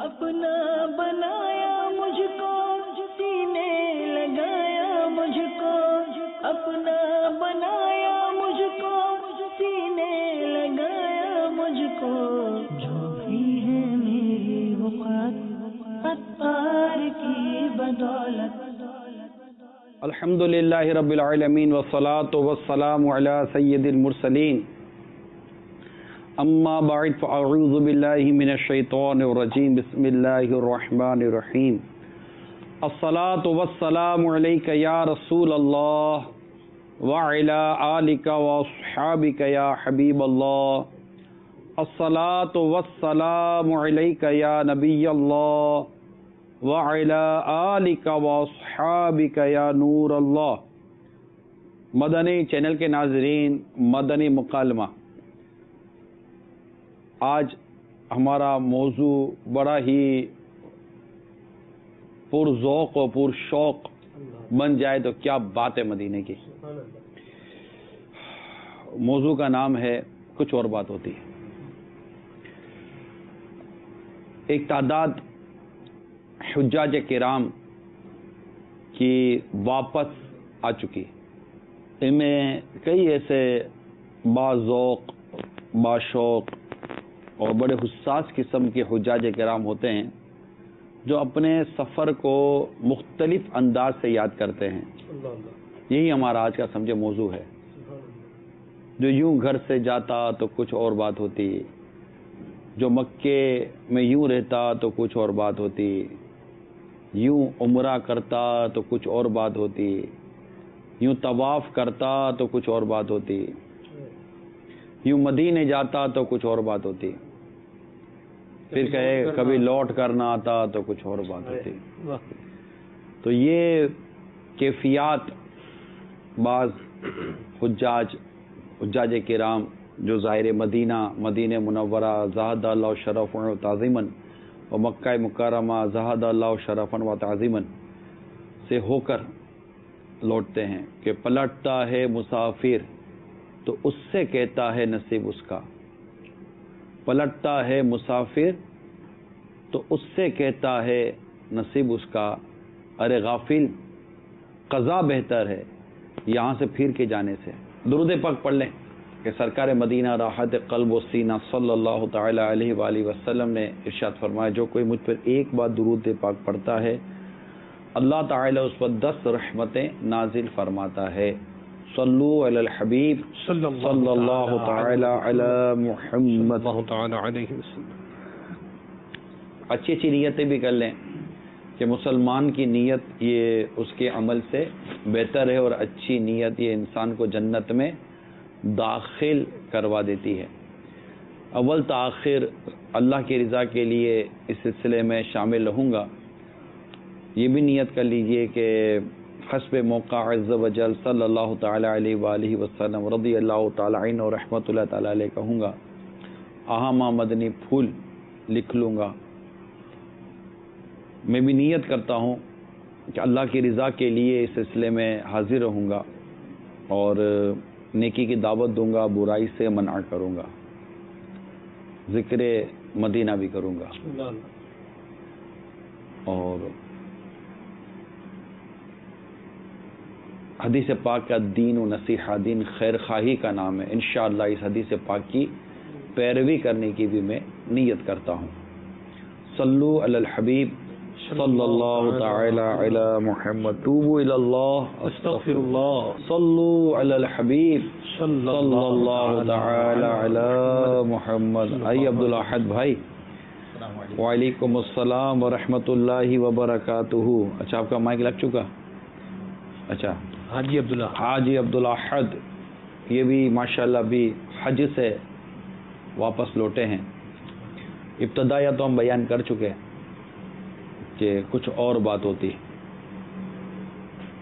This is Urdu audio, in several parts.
اپنا بنایا مجھ کو، سینے لگایا مجھ کو، اپنا بنایا مجھ کو، سینے لگایا مجھ کو، جو بھی ہے میری وقت عطار کی بدولت۔ الحمدللہ رب العالمین والصلاة والسلام علی سید المرسلین، اما بعد فاعوذ باللہ من الشیطان الرجیم، بسم اللہ الرحمن الرحیم۔ الصلاة والسلام علیک یا رسول اللہ وعلی آلک واصحابک یا حبیب اللہ۔ الصلاة والسلام علیک یا نبی اللہ وعلی آلک واصحابک یا نور اللہ۔ مدنی چینل کے ناظرین، مدنی مکالمہ، آج ہمارا موضوع بڑا ہی پرذوق و پرشوق بن جائے تو کیا بات ہے مدینے کی۔ موضوع کا نام ہے کچھ اور بات ہوتی ہے۔ ایک تعداد حجاج کرام کی واپس آ چکی، ان میں کئی ایسے باذوق، باشوق اور بڑے حساس قسم کے حجاج کرام ہوتے ہیں جو اپنے سفر کو مختلف انداز سے یاد کرتے ہیں۔ یہی ہمارا آج کا سمجھے موضوع ہے۔ جو یوں گھر سے جاتا تو کچھ اور بات ہوتی، جو مکے میں یوں رہتا تو کچھ اور بات ہوتی، یوں عمرہ کرتا تو کچھ اور بات ہوتی، یوں طواف کرتا تو کچھ اور بات ہوتی، یوں مدینے جاتا تو کچھ اور بات ہوتی، پھر کہے کبھی لوٹ کرنا آتا تو کچھ اور بات ہوتی۔ تو یہ کیفیات بعض حجاج کرام جو ظاہر مدینہ منورہ زہد اللہ شرفا و تعظیما و مکہ مکرمہ زہد اللہ شرفا و تعظیما سے ہو کر لوٹتے ہیں کہ پلٹتا ہے مسافر تو اس سے کہتا ہے نصیب اس کا، پلٹتا ہے مسافر تو اس سے کہتا ہے نصیب اس کا، ارے غافل قضا بہتر ہے یہاں سے پھر کے جانے سے۔ درود پاک پڑھ لیں کہ سرکار مدینہ راحت قلب و سینہ صلی اللہ تعالی علیہ وآلہ وسلم نے ارشاد فرمایا، جو کوئی مجھ پر ایک بار درود پاک پڑھتا ہے اللہ تعالی اس پر 10 رحمتیں نازل فرماتا ہے۔ صلو علی الحبیب صلی اللہ تعالی علی محمد۔ اچھی اچھی نیتیں بھی کر لیں کہ مسلمان کی نیت یہ اس کے عمل سے بہتر ہے، اور اچھی نیت یہ انسان کو جنت میں داخل کروا دیتی ہے۔ اول تاخیر اللہ کی رضا کے لیے اس سلسلے میں شامل رہوں گا۔ یہ بھی نیت کر لیجئے کہ حسب موقع عز و جل صلی اللہ تعالی علیہ وآلہ وسلم رضی اللہ تعالی عنہ اور رحمۃ اللہ تعالی علیہ کہوں گا، اہم مدنی پھول لکھ لوں گا۔ میں بھی نیت کرتا ہوں کہ اللہ کی رضا کے لیے اس سلسلے میں حاضر رہوں گا اور نیکی کی دعوت دوں گا، برائی سے منع کروں گا، ذکر مدینہ بھی کروں گا، اور حدیث پاک کا دین و نصیحہ، دین خیر خواہی کا نام ہے، انشاءاللہ اس حدیث پاک کی پیروی کرنے کی بھی میں نیت کرتا ہوں۔ صلو علی الحبیب صلی اللہ تعالی علی محمد، توبوا الی اللہ استغفر اللہ، صلو علی الحبیب صلی اللہ تعالی علی محمد۔ آئیے عبدالاحد بھائی، وعلیکم السلام ورحمۃ اللہ وبرکاتہ۔ اچھا، آپ کا مائک لگ چکا؟ اچھا، حاجی عبدالاحد، یہ بھی ماشاءاللہ بھی حج سے واپس لوٹے ہیں۔ ابتدایا تو ہم بیان کر چکے کہ کچھ اور بات ہوتی،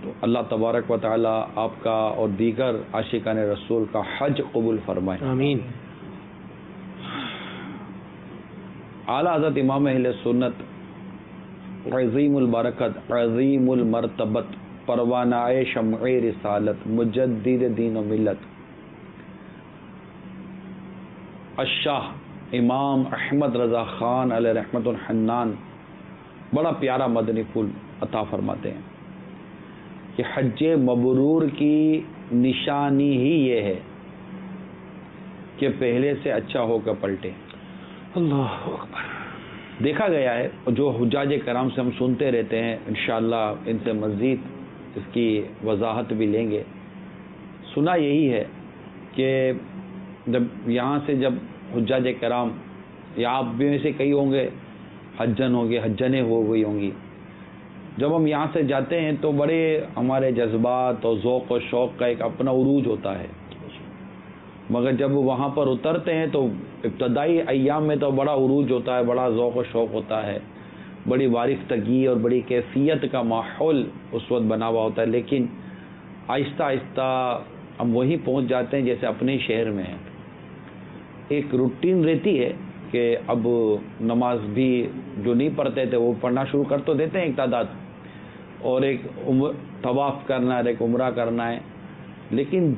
تو اللہ تبارک و تعالی آپ کا اور دیگر عاشقان رسول کا حج قبول فرمائے، آمین۔ اعلیٰ حضرت امام اہل سنت عظیم البرکت عظیم المرتبت پروانہ شمع رسالت مجدد دین و ملت الشاہ امام احمد رضا خان علیہ رحمت الحنان بڑا پیارا مدنی پھول عطا فرماتے ہیں کہ حج مبرور کی نشانی ہی یہ ہے کہ پہلے سے اچھا ہو کر پلٹے. اللہ اکبر. دیکھا گیا ہے جو حجاج کرام سے ہم سنتے رہتے ہیں، انشاءاللہ ان سے مزید اس کی وضاحت بھی لیں گے. سنا یہی ہے کہ جب یہاں سے جب حجاج کرام یا آپ بھی میں سے کئی ہوں گے حجن ہوں گے، حجنیں ہو گئی ہوں گی، جب ہم یہاں سے جاتے ہیں تو بڑے ہمارے جذبات اور ذوق و شوق کا ایک اپنا عروج ہوتا ہے، مگر جب وہاں پر اترتے ہیں تو ابتدائی ایام میں تو بڑا عروج ہوتا ہے، بڑا ذوق و شوق ہوتا ہے، بڑی وارفتگی اور بڑی کیفیت کا ماحول اس وقت بنا ہوا ہوتا ہے. لیکن آہستہ آہستہ ہم وہیں پہنچ جاتے ہیں جیسے اپنے شہر میں ہیں. ایک روٹین رہتی ہے کہ اب نماز بھی جو نہیں پڑھتے تھے وہ پڑھنا شروع کر تو دیتے ہیں ایک تعداد، اور ایک طواف کرنا ہے، ایک عمرہ کرنا ہے. لیکن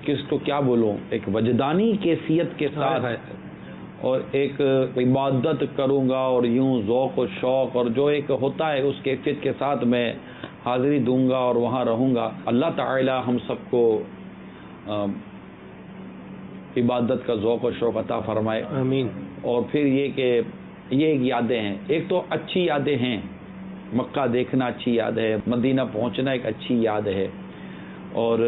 کس کو کیا بولوں، ایک وجدانی کیفیت کے ساتھ اور ایک عبادت کروں گا اور یوں ذوق و شوق اور جو ایک ہوتا ہے اس کیفیت کے ساتھ میں حاضری دوں گا اور وہاں رہوں گا. اللہ تعالی ہم سب کو عبادت کا ذوق و شوق عطا فرمائے. آمین. اور پھر یہ کہ یہ ایک یادیں ہیں، ایک تو اچھی یادیں ہیں، مکہ دیکھنا اچھی یاد ہے، مدینہ پہنچنا ایک اچھی یاد ہے، اور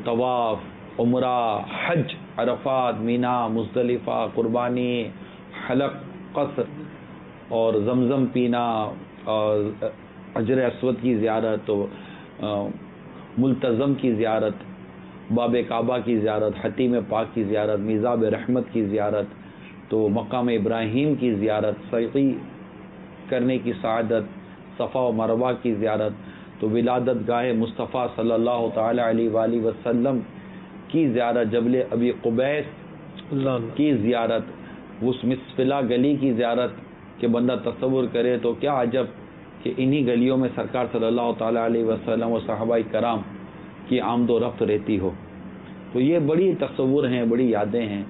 طواف، عمرہ، حج، عرفات، مینا، مزدلفہ، قربانی، حلق، قصر اور زمزم پینا اور حجر اسود کی زیارت، تو ملتزم کی زیارت، باب کعبہ کی زیارت، حتیم پاک کی زیارت، میزاب رحمت کی زیارت، تو مقام ابراہیم کی زیارت، سعی کرنے کی سعادت، صفا و مروہ کی زیارت، تو ولادت گاہ مصطفیٰ صلی اللہ تعالی علیہ وآلہ وسلم کی زیارت، جبل ابی قبیس کی زیارت، اس مسفلا گلی کی زیارت کہ بندہ تصور کرے تو کیا عجب کہ انہی گلیوں میں سرکار صلی اللہ تعالی علیہ وسلم و صحابہ کرام کی آمد و رفت رہتی ہو. تو یہ بڑی تصور ہیں، بڑی یادیں ہیں.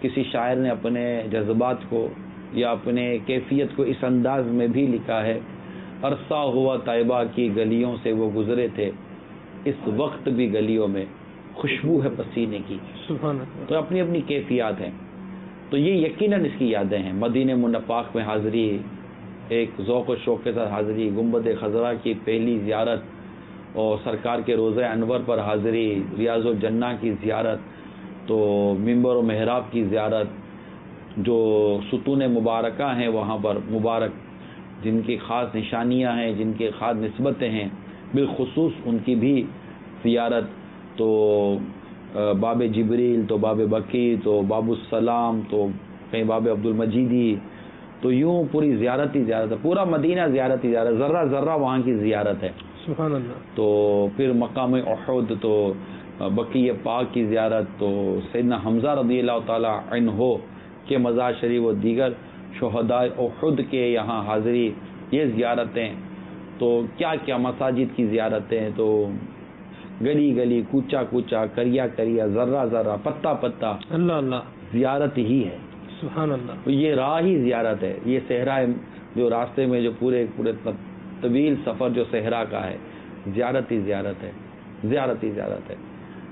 کسی شاعر نے اپنے جذبات کو یا اپنے کیفیت کو اس انداز میں بھی لکھا ہے، عرصہ ہوا طیبہ کی گلیوں سے وہ گزرے تھے، اس وقت بھی گلیوں میں خوشبو ہے پسینے کی. سبحان اللہ. تو اپنی اپنی کیفیات ہیں. تو یہ یقیناً اس کی یادیں ہیں. مدینہ منپاک میں حاضری، ایک ذوق و شوق کے ساتھ حاضری، گنبد خضرا کی پہلی زیارت اور سرکار کے روضہ انور پر حاضری، ریاض الجنہ کی زیارت، تو منبر و محراب کی زیارت، جو ستون مبارکہ ہیں وہاں پر مبارک، جن کی خاص نشانیاں ہیں، جن کی خاص نسبتیں ہیں، بالخصوص ان کی بھی زیارت، تو باب جبریل، تو باب بقی، تو باب السلام، تو کہیں باب عبد المجیدی، تو یوں پوری زیارت ہی زیارت ہے. پورا مدینہ زیارت ہی زیارت، ذرہ ذرہ وہاں کی زیارت ہے. سبحان اللہ. تو پھر مقام احد، تو بقی پاک کی زیارت، تو سیدنا حمزہ رضی اللہ تعالی عنہ کے مزار شریف و دیگر شہداء احد کے یہاں حاضری، یہ زیارتیں. تو کیا کیا مساجد کی زیارتیں، تو گلی گلی، کوچا کوچا، کریا کریا، ذرہ ذرہ، پتا پتا، اللہ اللہ، زیارت ہی ہے. سبحان اللہ. تو یہ راہ ہی زیارت ہے. یہ صحرا جو راستے میں جو پورے طویل سفر جو صحرا کا ہے، زیارت ہی زیارت ہے، زیارت ہی زیارت ہے.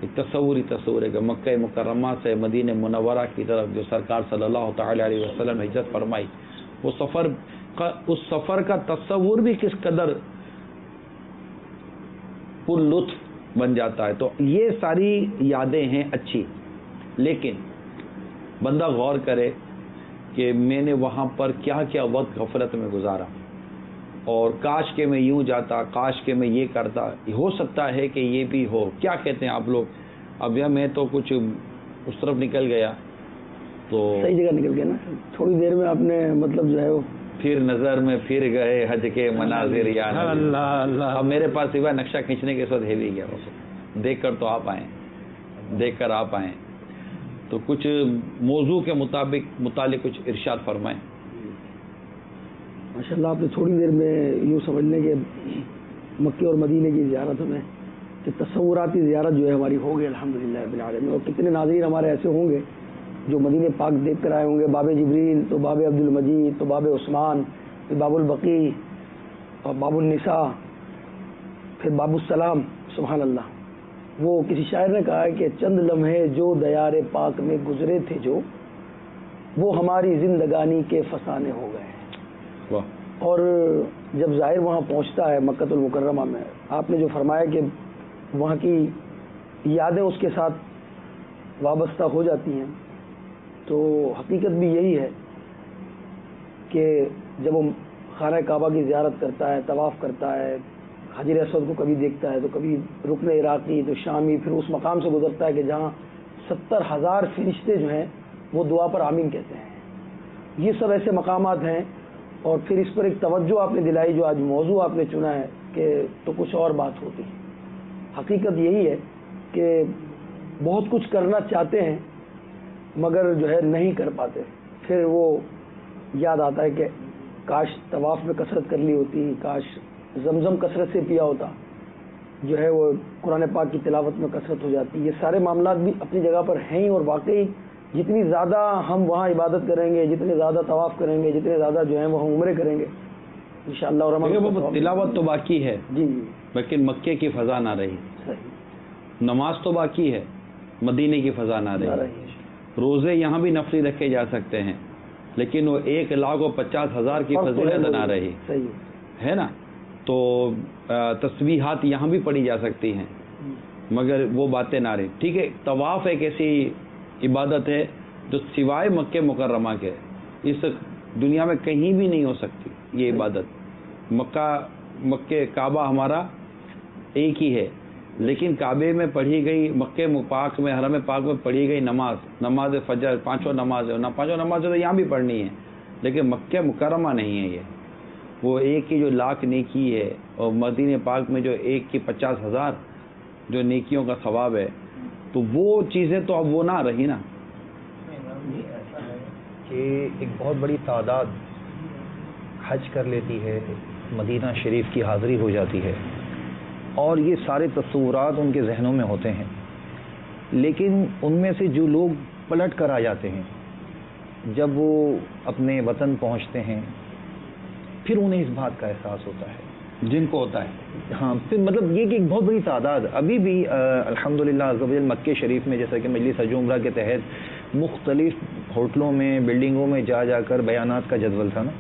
ایک تصور ہی تصور ہے کہ مکہ مکرمہ سے مدینہ منورہ کی طرف جو سرکار صلی اللہ تعالی علیہ وسلم نے ہجرت فرمائی، وہ سفر کا، اس سفر کا تصور بھی کس قدر پر لطف بن جاتا ہے. تو یہ ساری یادیں ہیں اچھی، لیکن بندہ غور کرے کہ میں نے وہاں پر کیا کیا وقت غفلت میں گزارا، اور کاش کہ میں یوں جاتا، کاش کہ میں یہ کرتا. ہو سکتا ہے کہ یہ بھی ہو. کیا کہتے ہیں آپ لوگ؟ اب یا میں تو کچھ اس طرف نکل گیا، تو صحیح جگہ نکل گیا نا. تھوڑی دیر میں آپ نے مطلب جو ہے وہ پھر نظر میں پھر گئے حج کے مناظر یا نبی. اللہ اللہ. اب میرے پاس سوائے نقشہ کھینچنے کے ساتھ ہے بھی گیا، دیکھ کر تو آپ آئیں، دیکھ کر آپ آئیں. تو کچھ موضوع کے متعلق کچھ ارشاد فرمائیں. ماشاء اللہ، آپ نے تھوڑی دیر میں یوں سمجھ لیں کہ مکے اور مدینے کی زیارت میں کہ تصوراتی زیارت جو ہے ہماری ہو گئی الحمدللہ رب العالمین. اور کتنے ناظرین ہمارے ایسے ہوں گے جو مدینہ پاک دیکھ کر آئے ہوں گے، باب جبریل، تو باب عبد المجید، تو باب عثمان، پھر باب البقیع اور باب النساء، پھر باب السلام. سبحان اللہ. وہ کسی شاعر نے کہا ہے کہ چند لمحے جو دیار پاک میں گزرے تھے جو، وہ ہماری زندگانی کے فسانے ہو گئے ہیں. واہ. اور جب زائر وہاں پہنچتا ہے مکہ المکرمہ میں، آپ نے جو فرمایا کہ وہاں کی یادیں اس کے ساتھ وابستہ ہو جاتی ہیں، تو حقیقت بھی یہی ہے کہ جب وہ خانہ کعبہ کی زیارت کرتا ہے، طواف کرتا ہے، حجر اسود کو کبھی دیکھتا ہے، تو کبھی رکن عراقی، تو شامی، پھر اس مقام سے گزرتا ہے کہ جہاں 70,000 فرشتے جو ہیں وہ دعا پر آمین کہتے ہیں. یہ سب ایسے مقامات ہیں. اور پھر اس پر ایک توجہ آپ نے دلائی، جو آج موضوع آپ نے چنا ہے کہ تو کچھ اور بات ہوتی. حقیقت یہی ہے کہ بہت کچھ کرنا چاہتے ہیں مگر جو ہے نہیں کر پاتے. پھر وہ یاد آتا ہے کہ کاش طواف میں کثرت کر لی ہوتی، کاش زمزم کثرت سے پیا ہوتا، جو ہے وہ قرآن پاک کی تلاوت میں کثرت ہو جاتی. یہ سارے معاملات بھی اپنی جگہ پر ہیں، اور واقعی جتنی زیادہ ہم وہاں عبادت کریں گے، جتنے زیادہ طواف کریں گے، جتنے زیادہ جو ہیں وہ ہم عمرے کریں گے انشاءاللہ. اور تلاوت تو باقی ہے جی لیکن مکے کی فضا نہ رہی. صحیح. نماز تو باقی ہے، مدینے کی فضا نہ رہی. روزے یہاں بھی نفلی رکھے جا سکتے ہیں لیکن وہ 1,50,000 کی فضیلت نہ رہی. صحیح ہے نا. تو تسبیحات یہاں بھی پڑھی جا سکتی ہیں مگر وہ باتیں نہ رہی. ٹھیک ہے، طواف ایک ایسی عبادت ہے جو سوائے مکہ مکرمہ کے اس دنیا میں کہیں بھی نہیں ہو سکتی. یہ عبادت مکہ کعبہ ہمارا ایک ہی ہے، لیکن کعبے میں پڑھی گئی، مکہ پاک میں، حرم پاک میں پڑھی گئی نماز فجر، پانچوں نمازیں تو یہاں بھی پڑھنی ہے لیکن مکہ مکرمہ نہیں ہے. یہ وہ ایک کی جو لاکھ نیکی ہے، اور مدینہ پاک میں جو ایک کی 50,000 جو نیکیوں کا ثواب ہے، تو وہ چیزیں تو اب وہ نہ رہی نا. ایسا ہے کہ ایک بہت بڑی تعداد حج کر لیتی ہے، مدینہ شریف کی حاضری ہو جاتی ہے، اور یہ سارے تصورات ان کے ذہنوں میں ہوتے ہیں، لیکن ان میں سے جو لوگ پلٹ کر آ جاتے ہیں، جب وہ اپنے وطن پہنچتے ہیں پھر انہیں اس بات کا احساس ہوتا ہے جن کو ہوتا ہے. ہاں، پھر مطلب یہ کہ ایک بہت بڑی تعداد ابھی بھی الحمدللہ عز و جل مکہ شریف میں، جیسا کہ مجلس حج عمرہ کے تحت مختلف ہوٹلوں میں، بلڈنگوں میں جا کر بیانات کا جدول تھا نا،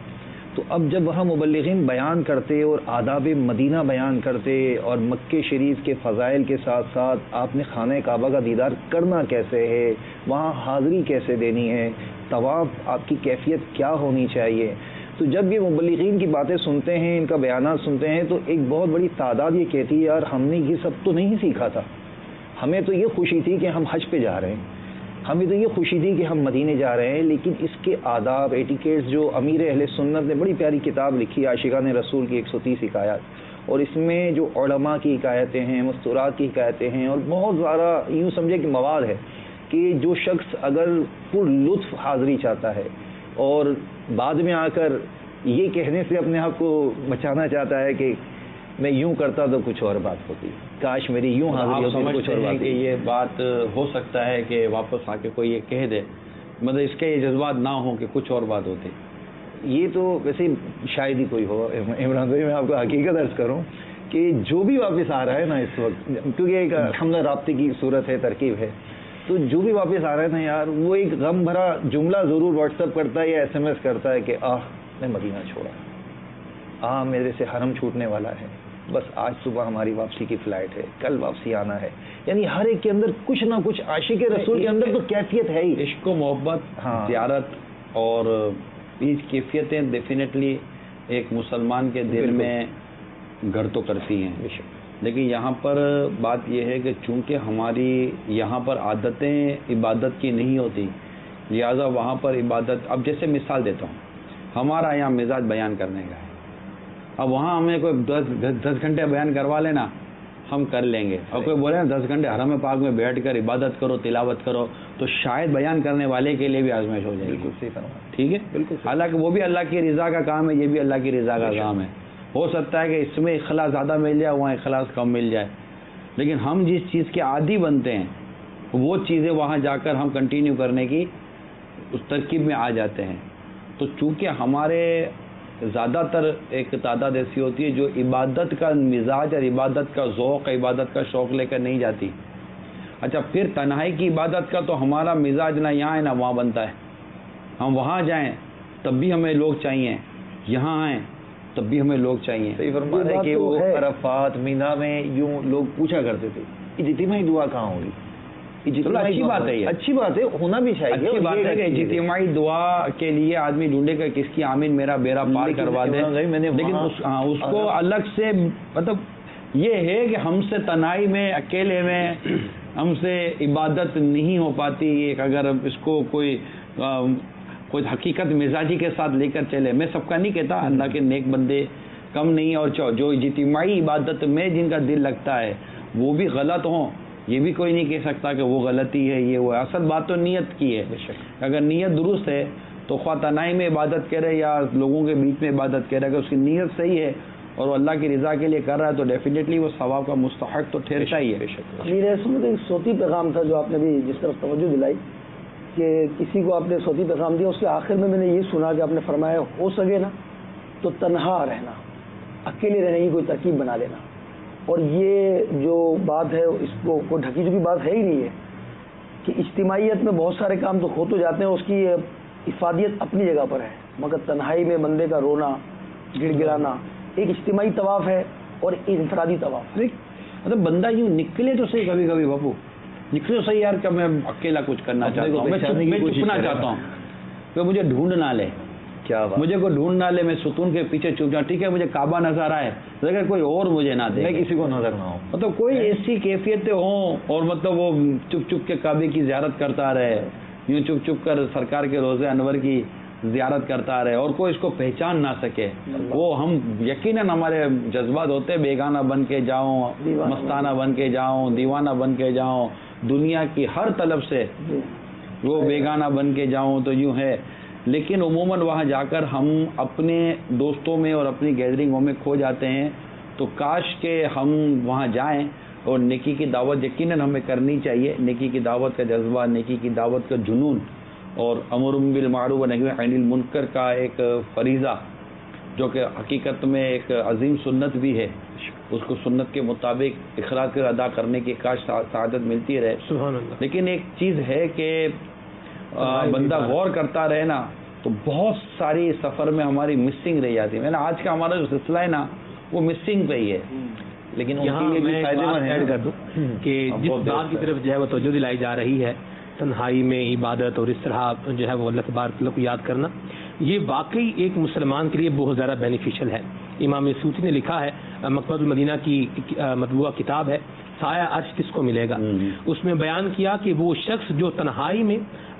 تو اب جب وہاں مبلغین بیان کرتے اور آداب مدینہ بیان کرتے اور مکہ شریف کے فضائل کے ساتھ ساتھ آپ نے خانہ کعبہ کا دیدار کرنا کیسے ہے، وہاں حاضری کیسے دینی ہے، طواف آپ کی کیفیت کیا ہونی چاہیے، تو جب یہ مبلغین کی باتیں سنتے ہیں، ان کا بیانات سنتے ہیں، تو ایک بہت بڑی تعداد یہ کہتی ہے یار ہم نے یہ سب تو نہیں سیکھا تھا، ہمیں تو یہ خوشی تھی کہ ہم حج پہ جا رہے ہیں، ہمیں تو یہ خوشی تھی کہ ہم مدینے جا رہے ہیں، لیکن اس کے آداب ایٹیکیٹس جو امیر اہل سنت نے بڑی پیاری کتاب لکھی عاشقان رسول کی 130 حکایات، اور اس میں جو علماء کی حکایتیں ہیں، مستورات کی حکایتیں ہیں، اور بہت سارا یوں سمجھے کہ مواد ہے کہ جو شخص اگر پر لطف حاضری چاہتا ہے اور بعد میں آ کر یہ کہنے سے اپنے آپ کو بچانا چاہتا ہے کہ میں یوں کرتا تو کچھ اور بات ہوتی، کاش میری یوں حاضری ہوتی تو کچھ اور بات کہ یہ بات ہو سکتا ہے کہ واپس آ کے کوئی یہ کہہ دے، مطلب اس کے یہ جذبات نہ ہوں کہ کچھ اور بات ہوتی. یہ تو ویسے شاید ہی کوئی ہو. عمران بھائی میں آپ کو حقیقت عرض کروں کہ جو بھی واپس آ رہا ہے نا اس وقت، کیونکہ ایک الحمدللہ رابطے کی صورت ہے، ترکیب ہے، تو جو بھی واپس آ رہا ہے نا یار، وہ ایک غم بھرا جملہ ضرور واٹس ایپ کرتا ہے یا SMS کرتا ہے کہ میں مدینہ چھوڑا، میرے سے حرم چھوٹنے والا ہے، بس آج صبح ہماری واپسی کی فلائٹ ہے، کل واپسی آنا ہے. یعنی ہر ایک کے اندر کچھ نہ کچھ عاشق رسول کے اندر تو کیفیت ہے ہی. عشق و محبت، زیارت اور یہ کیفیتیں ڈیفینیٹلی ایک مسلمان کے دل میں گھر تو کرتی ہیں، لیکن یہاں پر بات یہ ہے کہ چونکہ ہماری یہاں پر عادتیں عبادت کی نہیں ہوتی، لہٰذا وہاں پر عبادت، اب جیسے مثال دیتا ہوں، ہمارا یہاں مزاج بیان کرنے کا ہے، اب وہاں ہمیں کوئی 10 گھنٹے بیان کروا لینا ہم کر لیں گے، اور کوئی بولے نا 10 گھنٹے حرم پاک میں بیٹھ کر عبادت کرو، تلاوت کرو، تو شاید بیان کرنے والے کے لیے بھی آزمائش ہو جائے گی. ٹھیک ہے، بالکل. حالانکہ وہ بھی اللہ کی رضا کا کام ہے، یہ بھی اللہ کی رضا کا کام ہے. ہو سکتا ہے کہ اس میں اخلاص زیادہ مل جائے، وہاں اخلاص کم مل جائے، لیکن ہم جس چیز کے عادی بنتے ہیں وہ چیزیں وہاں جا کر ہم کنٹینیو کرنے کی اس ترکیب میں آ جاتے ہیں. تو چونکہ ہمارے زیادہ تر ایک تعداد ایسی ہوتی ہے جو عبادت کا مزاج اور عبادت کا ذوق، عبادت کا شوق لے کر نہیں جاتی. اچھا پھر تنہائی کی عبادت کا تو ہمارا مزاج نہ یہاں ہے نہ وہاں بنتا ہے. ہم وہاں جائیں تب بھی ہمیں لوگ چاہیے، یہاں آئیں تب بھی ہمیں لوگ چاہیے. صحیح فرما رہے کہ وہ عرفات مینا میں یوں لوگ پوچھا کرتے تھے اجتماعی دعا کہاں ہوگی. اچھی بات ہے، یہ اچھی بات ہے، ہونا بھی چاہیے. اچھی بات ہے کہ اجتماعی دعا کے لیے آدمی ڈھونڈے گا کس کی آمین میرا بیڑا پار کروا دے، لیکن اس کو الگ سے مطلب یہ ہے کہ ہم سے تنہائی میں اکیلے میں ہم سے عبادت نہیں ہو پاتی. ایک اگر اس کو کوئی حقیقت مزاجی کے ساتھ لے کر چلے. میں سب کا نہیں کہتا، اللہ کے نیک بندے کم نہیں، اور جو اجتماعی عبادت میں جن کا دل لگتا ہے وہ بھی غلط ہوں، یہ بھی کوئی نہیں کہہ سکتا کہ وہ غلطی ہے. یہ وہ اصل بات تو نیت کی ہے. اگر نیت درست ہے تو خواہ تنہائی میں عبادت کرے یا لوگوں کے بیچ میں عبادت کرے، اگر اس کی نیت صحیح ہے اور وہ اللہ کی رضا کے لیے کر رہا ہے تو ڈیفینیٹلی وہ ثواب کا مستحق تو ٹھہرتا ہی ہے. امیر عصمت ایک صوتی پیغام تھا جو آپ نے بھی جس طرف توجہ دلائی کہ کسی کو آپ نے صوتی پیغام دیا، اس کے آخر میں نے یہ سنا کہ آپ نے فرمایا ہو سکے نا تو تنہا رہنا، اکیلے رہنے کی کوئی ترکیب بنا لینا. اور یہ جو بات ہے اس کو کوئی ڈھکی چکی بات ہے ہی نہیں ہے کہ اجتماعیت میں بہت سارے کام تو ہو تو جاتے ہیں، اس کی افادیت اپنی جگہ پر ہے، مگر تنہائی میں بندے کا رونا گڑ گڑانا ایک اجتماعی طواف ہے اور ایک انفرادی طواف. مطلب بندہ یوں نکلے تو صحیح، کبھی کبھی باپو نکلے تو صحیح یار کہ میں اکیلا کچھ کرنا چاہتا ہوں، میں چھپنا چاہتا ہوں کہ مجھے ڈھونڈ نہ لے. کیا بات، مجھے کوئی ڈھونڈ نہ لے، میں ستون کے پیچھے چھپ جاؤں. ٹھیک ہے مجھے کعبہ نظر آئے لیکن کوئی اور مجھے نہ دے، میں کسی کو نظر نہ ہوں. مطلب کوئی ایسی کیفیتیں ہوں اور مطلب وہ چپ چپ کے کعبے کی زیارت کرتا رہے، یوں چپ چپ کر سرکار کے روزے انور کی زیارت کرتا رہے اور کوئی اس کو پہچان نہ سکے. وہ ہم یقیناً ہمارے جذبات ہوتے، بیگانہ بن کے جاؤں، مستانہ بن کے جاؤں، دیوانہ بن کے جاؤں، دنیا کی ہر طلب سے وہ بیگانہ بن کے جاؤں تو یوں ہے. لیکن عموماً وہاں جا کر ہم اپنے دوستوں میں اور اپنی گیدرنگوں میں کھو جاتے ہیں. تو کاش کہ ہم وہاں جائیں اور نیکی کی دعوت یقیناً ہمیں کرنی چاہیے. نیکی کی دعوت کا جذبہ، نیکی کی دعوت کا جنون اور امر بالمعروف و نہی عن المنکر کا ایک فریضہ جو کہ حقیقت میں ایک عظیم سنت بھی ہے، اس کو سنت کے مطابق اخراج کر ادا کرنے کی کاش سعادت ملتی رہے. سبحان اللہ. لیکن ایک چیز ہے کہ بندہ غور کرتا رہے نا تو بہت ساری سفر میں ہماری مسنگ رہ جاتی ہے. آج کا ہمارا جو سلسلہ ہے نا وہ مسنگ پہ ہی ہے. لیکن ان یہاں کے لیے میں بھی ایک فائدے بات مند ایڈ کر دوں کہ جس بات کی طرف جو ہے وہ توجہ دلائی جا رہی ہے، تنہائی میں عبادت اور اس طرح جو ہے وہ اللہ تبارک کو یاد کرنا، یہ واقعی ایک مسلمان کے لیے بہت زیادہ بینیفیشل ہے. امام سیوطی نے لکھا ہے، مکتبۃ المدینہ کی مطبوعہ کتاب ہے سایہ عرش کس کو ملے گا، اس میں بیان کیا کہ وہ شخص جو تنہائی میں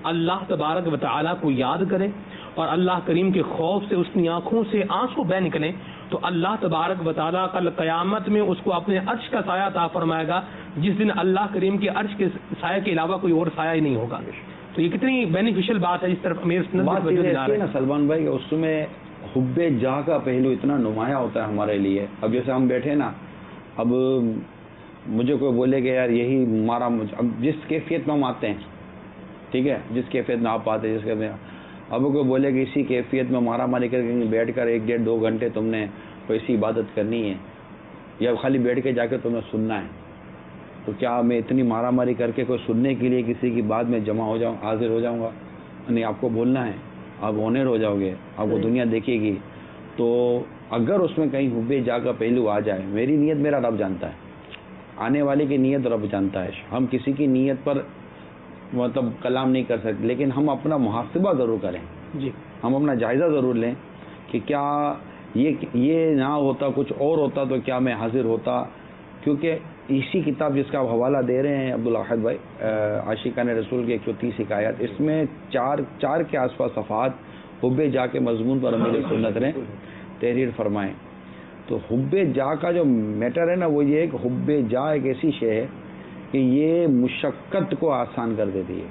اللہ تبارک و تعالیٰ کو یاد کرے اور اللہ کریم کے خوف سے اس کی آنکھوں سے آنسو بہ نکلے تو اللہ تبارک و تعالیٰ کل قیامت میں اس کو اپنے عرش کا سایہ عطا فرمائے گا، جس دن اللہ کریم کے عرش کے سایہ کے علاوہ کوئی اور سایہ ہی نہیں ہوگا. تو یہ کتنی بینیفیشل بات ہے. جس طرف امیر بات ہے نا سلمان بھائی، اس میں حب جاہ کا پہلو اتنا نمایاں ہوتا ہے ہمارے لیے. اب جیسے ہم بیٹھے نا، اب مجھے کوئی بولے کہ یار یہی مارا، اب جس کیفیت میں ہم آتے ہیں، ٹھیک ہے، جس کیفیت میں آپ آتے ہیں، جس کے میں اب کوئی بولے کہ اسی کیفیت میں مارا ماری کر کے بیٹھ کر 1-1.5-2 گھنٹے تم نے کوئی ایسی عبادت کرنی ہے یا خالی بیٹھ کے جا کے تمہیں سننا ہے، تو کیا میں اتنی مارا ماری کر کے کوئی سننے کے لیے کسی کی بات میں جمع ہو جاؤں، حاضر ہو جاؤں گا؟ نہیں، آپ کو بولنا ہے، آپ آنر ہو جاؤ گے، آپ کو دنیا دیکھے گی. تو اگر اس میں کہیں حب جا کا پہلو آ جائے، میری نیت میرا رب جانتا ہے، آنے والے کی نیت رب جانتا ہے، ہم کسی کی نیت پر مطلب کلام نہیں کر سکتے، لیکن ہم اپنا محاسبہ ضرور کریں. جی، ہم اپنا جائزہ ضرور لیں کہ کیا یہ نہ ہوتا، کچھ اور ہوتا تو کیا میں حاضر ہوتا. کیونکہ اسی کتاب جس کا آپ حوالہ دے رہے ہیں عبدالواحد بھائی، عاشقان رسول کی 130 حکایات، اس میں چار کے آس پاس صفحات حب جا کے مضمون پر امیر سنت نے تحریر فرمائے. تو حب جا کا جو میٹر ہے نا وہ یہ ہے کہ حب جا ایک ایسی شے ہے کہ یہ مشقت کو آسان کر دیتی ہے.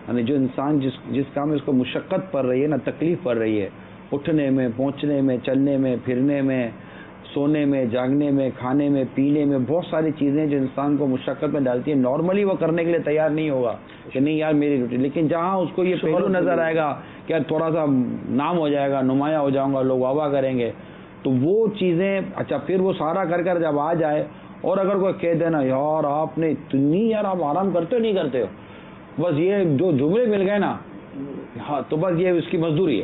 یعنی جو انسان جس کام میں اس کو مشقت پڑ رہی ہے نا، تکلیف پڑ رہی ہے، اٹھنے میں، پہنچنے میں، چلنے میں، پھرنے میں، سونے میں, جاگنے میں, کھانے میں, پینے میں, بہت ساری چیزیں جو انسان کو مشقت میں ڈالتی ہیں. نارملی وہ کرنے کے لیے تیار نہیں ہوگا کہ نہیں یار میری ڈیوٹی, لیکن جہاں اس کو یہ پہلو نظر آئے گا کہ یار تھوڑا سا نام ہو جائے گا, نمایاں ہو جاؤں گا, لوگ واہ واہ کریں گے, تو وہ چیزیں اچھا پھر وہ سارا کر کر جب آ جائے, اور اگر کوئی کہہ دینا یار آپ نے اتنی, یار آپ آرام کرتے ہو نہیں کرتے ہو, بس یہ جو جملے مل گئے نا, ہاں تو بس یہ اس کی مزدوری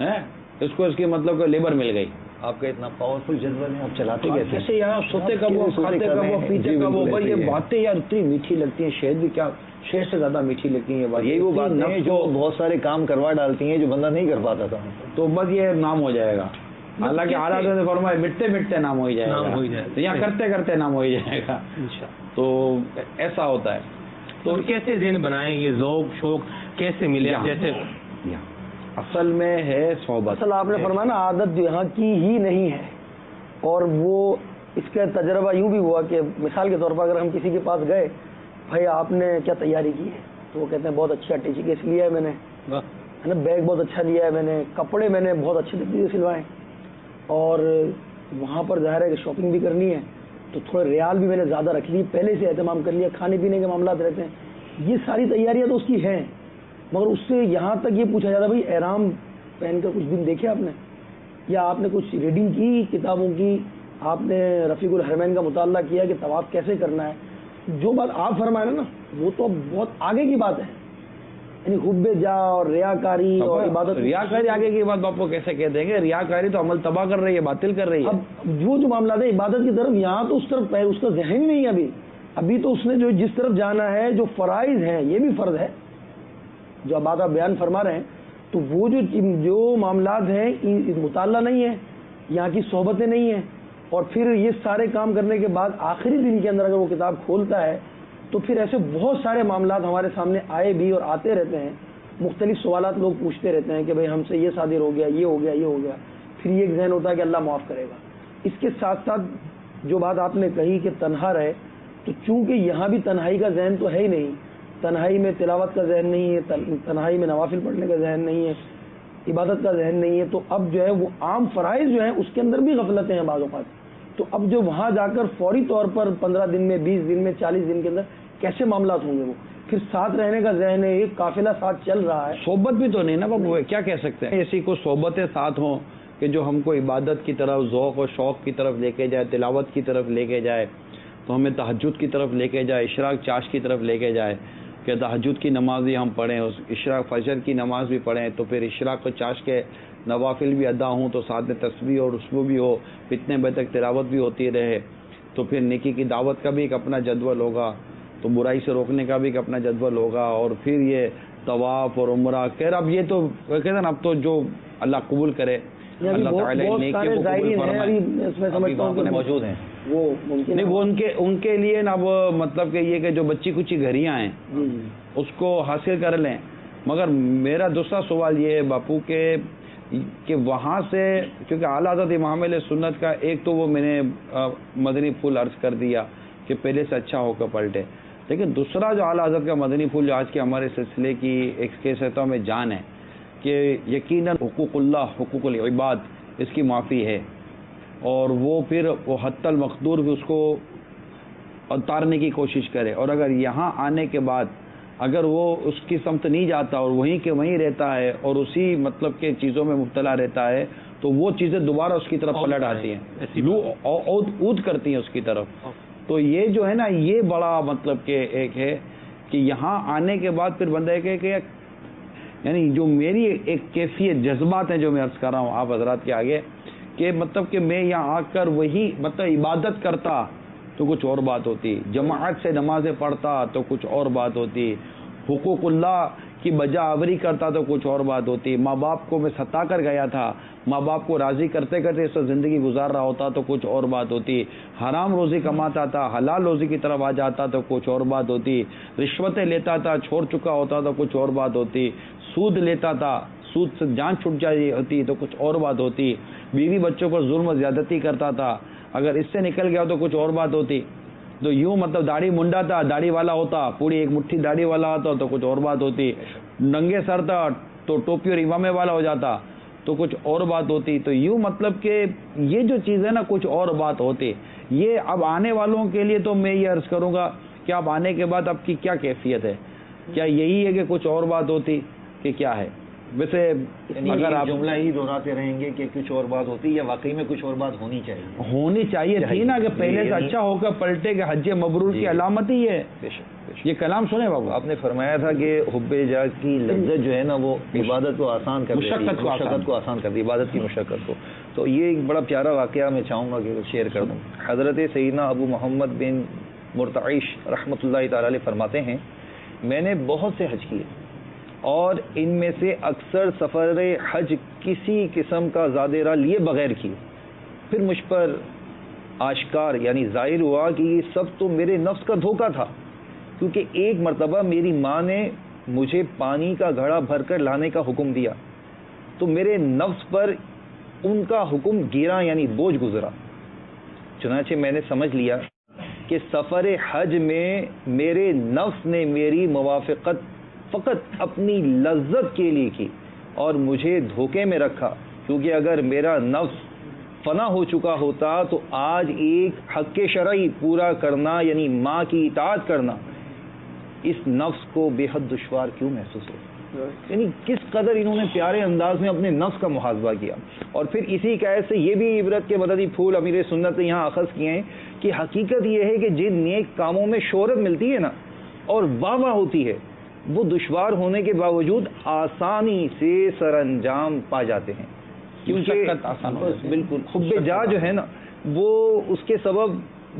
ہے, اس کو اس کی مطلب کہ لیبر مل گئی. آپ کا اتنا پاورفل جذبہ نہیں, آپ چلاتے کیسے؟ کیسے یار, سوتے کب ہو, کھاتے کب ہو, پیتے کب ہو, بس یہ باتیں یار اتنی میٹھی لگتی ہیں, شہد بھی کیا شہد سے زیادہ میٹھی لگتی ہیں. یہی وہ باتیں ہیں جو بہت سارے کام کروا ڈالتی ہیں جو بندہ نہیں کر پاتا تھا, تو بس یہ نام ہو جائے گا. حالانکہ حالات نے فرمایا مٹتے مٹتے نام ہو جائے گا, یا کرتے کرتے نام ہو جائے گا. تو ایسا ہوتا ہے. تو کیسے ذہن بنائیں, یہ ذوق شوق کیسے ملے؟ جیسے اصل میں ہے صحبت. اصل آپ نے فرمایا نا عادت جو یہاں کی ہی نہیں ہے, اور وہ اس کا تجربہ یوں بھی ہوا کہ مثال کے طور پر اگر ہم کسی کے پاس گئے, بھائی آپ نے کیا تیاری کی ہے, تو وہ کہتے ہیں بہت اچھا ٹیچی کیس لیا ہے میں نے, ہے نا, بیگ بہت اچھا لیا ہے میں نے, کپڑے میں نے بہت اچھے طریقے سے سلوائے, اور وہاں پر ظاہر ہے کہ شاپنگ بھی کرنی ہے تو تھوڑے ریال بھی میں نے زیادہ رکھ لی, پہلے سے اہتمام کر لیا, کھانے پینے کے معاملات رہتے ہیں. یہ ساری تیاریاں تو اس کی ہیں, مگر اس سے یہاں تک یہ پوچھا جاتا ہے بھائی احرام پہن کر کچھ دن دیکھے آپ نے, یا آپ نے کچھ ریڈنگ کی کتابوں کی, آپ نے رفیق الحرمین کا مطالعہ کیا کہ طواف کیسے کرنا ہے. جو بات آپ فرمائے نا وہ تو بہت آگے کی بات ہے, یعنی حب جا اور ریاکاری اور عبادت. ریاکاری آگے کی بات آپ کو کیسے کہہ دیں گے, ریاکاری تو عمل تباہ کر رہی ہے, باطل کر رہی ہے. اب وہ جو معاملات ہے عبادت کی طرف, یہاں تو اس طرف اس کا ذہن نہیں ہے ابھی تو اس نے جو جس طرف جانا ہے, جو فرائض ہیں یہ بھی فرض ہے جو اب آپ بیان فرما رہے ہیں, تو وہ جو معاملات ہیں مطالعہ نہیں ہے, یہاں کی صحبتیں نہیں ہیں, اور پھر یہ سارے کام کرنے کے بعد آخری دن کے اندر اگر وہ کتاب کھولتا ہے تو پھر ایسے بہت سارے معاملات ہمارے سامنے آئے بھی اور آتے رہتے ہیں. مختلف سوالات لوگ پوچھتے رہتے ہیں کہ بھئی ہم سے یہ صادر ہو گیا, یہ ہو گیا, یہ ہو گیا. پھر یہ ایک ذہن ہوتا ہے کہ اللہ معاف کرے گا. اس کے ساتھ ساتھ جو بات آپ نے کہی کہ تنہا رہے, تو چونکہ یہاں بھی تنہائی کا ذہن تو ہے ہی نہیں, تنہائی میں تلاوت کا ذہن نہیں ہے, تنہائی میں نوافل پڑھنے کا ذہن نہیں ہے, عبادت کا ذہن نہیں ہے, تو اب جو ہے وہ عام فرائض جو ہیں اس کے اندر بھی غفلتیں ہیں بعض اوقات. تو اب جو وہاں جا کر فوری طور پر 15 دن میں, 20 دن میں, 40 دن کے اندر کیسے معاملات ہوں گے, وہ پھر ساتھ رہنے کا ذہن ہے, ایک قافلہ ساتھ چل رہا ہے. صحبت بھی تو نہیں نا بابو, کیا کہہ سکتے ہیں, ایسی کوئی صحبتیں ساتھ ہوں کہ جو ہم کو عبادت کی طرف, ذوق و شوق کی طرف لے کے جائے, تلاوت کی طرف لے کے جائے, تو ہمیں تہجد کی طرف لے کے جائے, اشراق چاش کی طرف لے کے جائے کہ تہجد کی نماز بھی ہم پڑھیں, اشراق فجر کی نماز بھی پڑھیں, تو پھر اشراق و چاش کے نوافل بھی ادا ہوں, تو ساتھ میں تسبیح اور رسبو بھی ہو, اتنے بجے تک تلاوت بھی ہوتی رہے, تو پھر نیکی کی دعوت کا بھی ایک اپنا جدول ہوگا, تو برائی سے روکنے کا بھی ایک اپنا جدول ہوگا, اور پھر یہ طواف اور عمرہ. خیر اب یہ تو کہتے ہیں نا, اب تو جو اللہ قبول کرے, اللہ تعالیٰ نیکیوں کو قبول فرمائے, موجود ہیں وہ ممکن نہیں, وہ ان کے لیے نا وہ مطلب کہ یہ کہ جو بچی کچی گھریاں ہیں اس کو حاصل کر لیں. مگر میرا دوسرا سوال یہ ہے باپو کہ وہاں سے, کیونکہ اعلیٰ حضرت امام علیہ سنت کا ایک تو وہ میں نے مدنی پھول عرض کر دیا کہ پہلے سے اچھا ہو کر پلٹے, لیکن دوسرا جو اعلیٰ حضرت کا مدنی پھول جو آج کے ہمارے سلسلے کی ایک کیسٹوں میں جان ہے کہ یقیناً حقوق اللہ, حقوق العباد اس کی معافی ہے, اور وہ پھر وہ حتی المقدور بھی اس کو اتارنے کی کوشش کرے, اور اگر یہاں آنے کے بعد اگر وہ اس کی سمت نہیں جاتا اور وہیں کے وہیں رہتا ہے اور اسی مطلب کے چیزوں میں مبتلا رہتا ہے, تو وہ چیزیں دوبارہ اس کی طرف پلٹ آتی ہیں, اود کرتی ہیں اس کی طرف. تو یہ جو ہے نا, یہ بڑا مطلب کہ ایک ہے کہ یہاں آنے کے بعد پھر بندہ کہ یعنی جو میری ایک کیفیت جذبات ہیں جو میں عرض کر رہا ہوں آپ حضرات کے آگے, کہ مطلب کہ میں یہاں آ کر وہی مطلب عبادت کرتا تو کچھ اور بات ہوتی, جماعت سے نمازیں پڑھتا تو کچھ اور بات ہوتی, حقوق اللہ کی بجا آوری کرتا تو کچھ اور بات ہوتی, ماں باپ کو میں ستا کر گیا تھا, ماں باپ کو راضی کرتے کرتے اس زندگی گزار رہا ہوتا تو کچھ اور بات ہوتی, حرام روزی کماتا تھا, حلال روزی کی طرف آ جاتا تو کچھ اور بات ہوتی, رشوتیں لیتا تھا, چھوڑ چکا ہوتا تو کچھ اور بات ہوتی, سود لیتا تھا, سود سے جان چھوٹ جاتی ہوتی تو کچھ اور بات ہوتی, بیوی بچوں پر ظلم و زیادتی کرتا تھا, اگر اس سے نکل گیا تو کچھ اور بات ہوتی, تو یوں مطلب داڑھی منڈا تھا, داڑھی والا ہوتا, پوری ایک مٹھی داڑھی والا ہوتا تو کچھ اور بات ہوتی, ننگے سر تھا تو ٹوپی اور امامے والا ہو جاتا, تو کچھ اور بات ہوتی. تو یوں مطلب کہ یہ جو چیز ہے نا کچھ اور بات ہوتی. یہ اب آنے والوں کے لیے تو میں یہ عرض کروں گا کہ اب آنے کے بعد آپ کی کیا کیفیت ہے, کیا یہی ہے کہ کچھ اور بات ہوتی کہ کیا ہے؟ ویسے اگر آپ جملہ ہی دہراتے رہیں گے کہ کچھ اور بات ہوتی یا واقعی میں کچھ اور بات ہونی چاہیے تھی نا کہ پہلے سے اچھا ہو کر پلٹے کہ حج مبرور کی علامت ہی ہے. یہ کلام سنے بابو, آپ نے فرمایا تھا کہ حب جا کی لذت جو ہے نا وہ عبادت کو آسان کر دیتی ہے, مشقت کو آسان کر دی, عبادت کی مشقت کو. تو یہ ایک بڑا پیارا واقعہ میں چاہوں گا کہ شیئر کر دوں. حضرت سیدنا ابو محمد بن مرتعش رحمۃ اللہ تعالی علیہ فرماتے ہیں, میں نے بہت سے حج کیے اور ان میں سے اکثر سفر حج کسی قسم کا زاد راہ لیے بغیر کیے. پھر مجھ پر آشکار یعنی ظاہر ہوا کہ یہ سب تو میرے نفس کا دھوکہ تھا, کیونکہ ایک مرتبہ میری ماں نے مجھے پانی کا گھڑا بھر کر لانے کا حکم دیا تو میرے نفس پر ان کا حکم گرا یعنی بوجھ گزرا. چنانچہ میں نے سمجھ لیا کہ سفر حج میں میرے نفس نے میری موافقت فقط اپنی لذت کے لیے کی اور مجھے دھوکے میں رکھا, کیونکہ اگر میرا نفس فنا ہو چکا ہوتا تو آج ایک حق شرعی پورا کرنا یعنی ماں کی اطاعت کرنا اس نفس کو بے حد دشوار کیوں محسوس ہو. یعنی کس قدر انہوں نے پیارے انداز میں اپنے نفس کا محاسبہ کیا. اور پھر اسی قید سے یہ بھی عبرت کے مددی پھول امیر سنت نے یہاں اخذ کیے ہیں کہ حقیقت یہ ہے کہ جن نیک کاموں میں شہرت ملتی ہے نا اور واہ واہ ہوتی ہے وہ دشوار ہونے کے باوجود آسانی سے سر انجام پا جاتے ہیں, کیونکہ بالکل حب جا جو ہے نا وہ اس کے سبب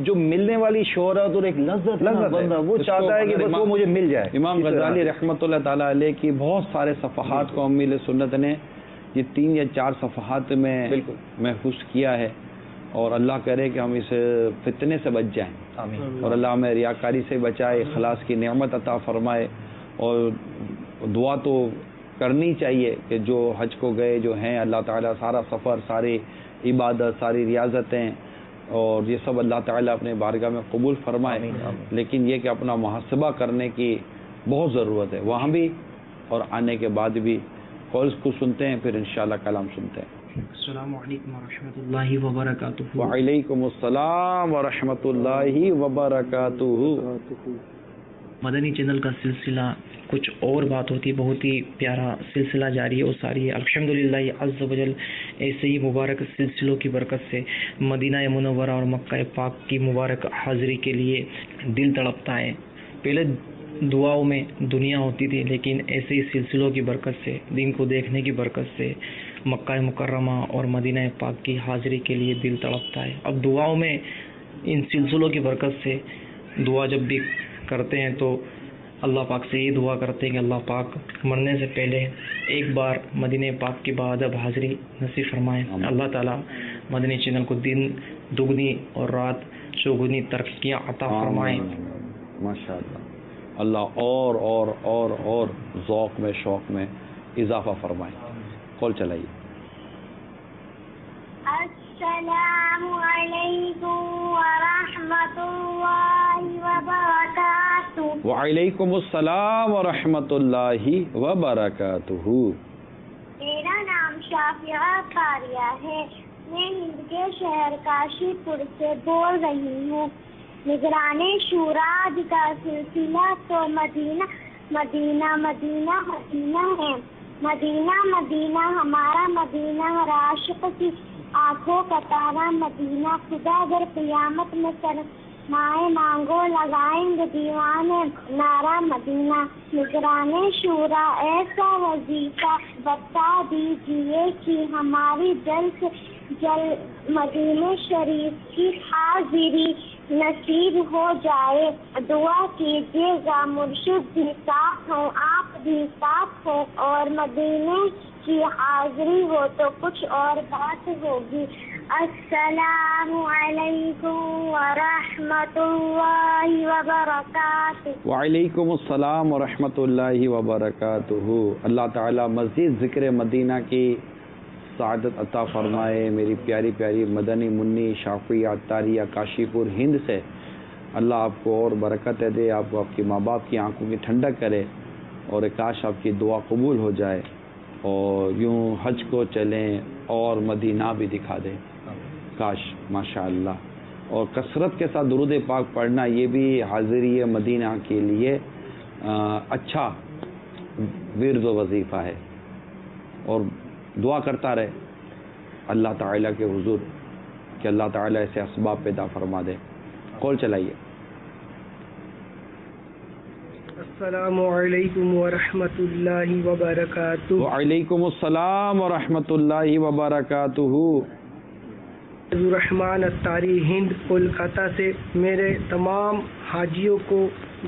جو ملنے والی شہرت اور ایک لذت بندہ وہ چاہتا ہے کہ بس وہ مجھے مل جائے. امام غزالی رحمۃ اللہ تعالیٰ علیہ کی بہت سارے صفحات کو امیر سنت نے یہ 3 یا 4 صفحات میں محفوظ کیا ہے, اور اللہ کرے کہ ہم اس فتنے سے بچ جائیں, اور اللہ ہمیں ریاکاری سے بچائے, اخلاص کی نعمت عطا فرمائے. اور دعا تو کرنی چاہیے کہ جو حج کو گئے جو ہیں اللہ تعالیٰ سارا سفر, ساری عبادت, ساری ریاضتیں اور یہ سب اللہ تعالیٰ اپنے بارگاہ میں قبول فرمائے. لیکن یہ کہ اپنا محاسبہ کرنے کی بہت ضرورت ہے وہاں بھی اور آنے کے بعد بھی. کالز کو سنتے ہیں پھر انشاءاللہ کلام سنتے ہیں. السلام علیکم ورحمۃ اللہ وبرکاتہ. وعلیکم السلام ورحمۃ اللہ وبرکاتہ. مدنی چینل کا سلسلہ کچھ اور بات ہوتی ہے, بہت ہی پیارا سلسلہ جاری ہے اور ساری ہے. الحمدللہ عز و جل ایسے ہی مبارک سلسلوں کی برکت سے مدینہ منورہ اور مکہ پاک کی مبارک حاضری کے لیے دل تڑپتا ہے. پہلے دعاؤں میں دنیا ہوتی تھی, لیکن ایسے ہی سلسلوں کی برکت سے, دین کو دیکھنے کی برکت سے مکہ مکرمہ اور مدینہ پاک کی حاضری کے لیے دل تڑپتا ہے. اب دعاؤں میں ان سلسلوں کی برکت سے دعا جب بھی کرتے ہیں تو اللہ پاک سے یہ دعا کرتے ہیں کہ اللہ پاک مرنے سے پہلے ایک بار مدینہ پاک کی باادب حاضری نصیب فرمائیں. اللہ تعالیٰ مدنی چینل کو دن دگنی اور رات چوگنی ترقیاں عطا فرمائیں. ماشاء اللہ, اللہ اور ذوق میں شوق میں اضافہ فرمائیں. کال چلائیے. السلام علیکم ورحمۃ اللہ وبرکاتہ. وعلیکم السلام ورحمۃ اللہ وبرکاتہ. میرا نام شافعہ قاریہ ہے. میں ہند کے شہر کاشی پور سے بول رہی ہوں. نگران شورا کا سلسلہ تو مدینہ مدینہ مدینہ مدینہ ہے. مدینہ مدینہ ہمارا مدینہ ہر عاشق کی آنکھوں کا تارا مدینہ. خدا اگر قیامت میں سرمائے مانگو لگائیں گے دیوانے نارا مدینہ. نگران شورا ایسا وظیفہ بتا دیجیے کہ ہماری جلد سے جلد مدینہ شریف کی حاضری نصیب ہو جائے. دعا کیجیے گا مرشد بھی ساتھ ہوں, آپ بھی ساتھ ہوں, اور مدینے کی حاضری ہو تو کچھ اور بات ہوگی. السلام علیکم ورحمۃ اللہ وبرکاتہ. وعلیکم السلام ورحمۃ اللہ وبرکاتہ. اللہ تعالیٰ مزید ذکر مدینہ کی سعادت عطا فرمائے. میری پیاری پیاری مدنی منی شافعی عطاریہ کاشی پور ہند سے اللہ آپ کو اور برکت دے, آپ کو آپ کے ماں باپ کی آنکھوں کی ٹھنڈک کرے, اور کاش آپ کی دعا قبول ہو جائے. اور یوں حج کو چلیں اور مدینہ بھی دکھا دیں. کاش ماشاء اللہ. اور کثرت کے ساتھ درود پاک پڑھنا یہ بھی حاضری مدینہ کے لیے اچھا ورد و وظیفہ ہے. اور دعا کرتا رہے اللہ تعالیٰ کے حضور کہ اللہ تعالیٰ ایسے اسباب پیدا فرما دے. کال چلائیے. السلام علیکم ورحمۃ اللہ وبرکاتہ. وعلیکم السلام ورحمۃ اللہ وبرکاتہ. الرحمن اتاری ہند کولکاتہ سے میرے تمام حاجیوں کو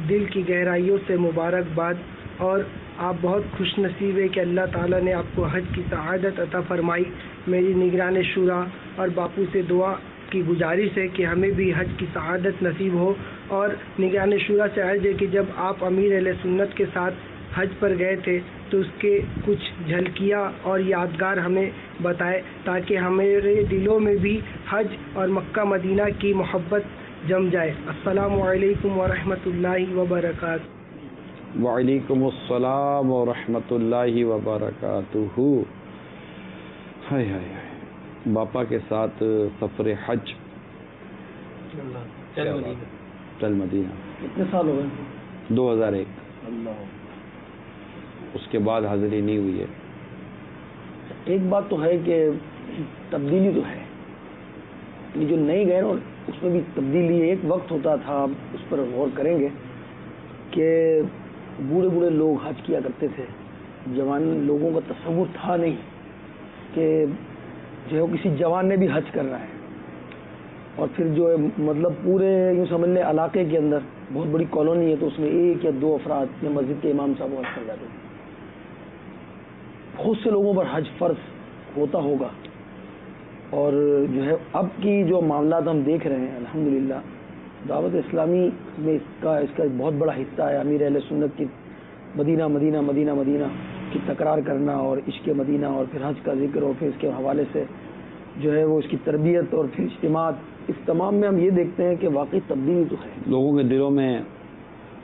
دل کی گہرائیوں سے مبارکباد. اور آپ بہت خوش نصیب ہے کہ اللہ تعالیٰ نے آپ کو حج کی سعادت عطا فرمائی. میری نگران شورا اور باپو سے دعا کی گزارش ہے کہ ہمیں بھی حج کی سعادت نصیب ہو. اور نگران شورا سے عرض ہے کہ جب آپ امیر اہل سنت کے ساتھ حج پر گئے تھے تو اس کے کچھ جھلکیاں اور یادگار ہمیں بتائے تاکہ ہمارے دلوں میں بھی حج اور مکہ مدینہ کی محبت جم جائے. السلام علیکم ورحمۃ اللہ وبرکاتہ. وعلیکم السلام ورحمۃ اللہ وبرکاتہ. ہائے ہائے ہائے. باپا کے ساتھ سفر حج چل مدینہ. کتنے سال ہو گئے؟ 2001. اللہ. اس کے بعد حاضری نہیں ہوئی ہے. ایک بات تو ہے کہ تبدیلی تو ہے، یہ جو نئے گئے نا اس میں بھی تبدیلی. ایک وقت ہوتا تھا، آپ اس پر غور کریں گے کہ بوڑھے بوڑھے لوگ حج کیا کرتے تھے. جوان لوگوں کا تصور تھا نہیں کہ جو ہے کسی جوان نے بھی حج کرنا ہے. اور پھر جو ہے مطلب پورے یوں سمجھ لیں علاقے کے اندر بہت بڑی کالونی ہے تو اس میں ایک یا دو افراد یا مسجد کے امام صاحب حج کر جاتے تھے. بہت سے لوگوں پر حج فرض ہوتا ہوگا. اور جو ہے اب کی جو معاملات ہم دیکھ رہے ہیں الحمدللہ دعوت اسلامی میں اس کا بہت بڑا حصہ ہے. امیر اہل سنت کی مدینہ مدینہ مدینہ مدینہ کی تکرار کرنا اور عشق مدینہ اور پھر حج کا ذکر اور پھر اس کے حوالے سے جو ہے وہ اس کی تربیت اور پھر اجتماعات، اس تمام میں ہم یہ دیکھتے ہیں کہ واقعی تبدیلی تو ہے. لوگوں کے دلوں میں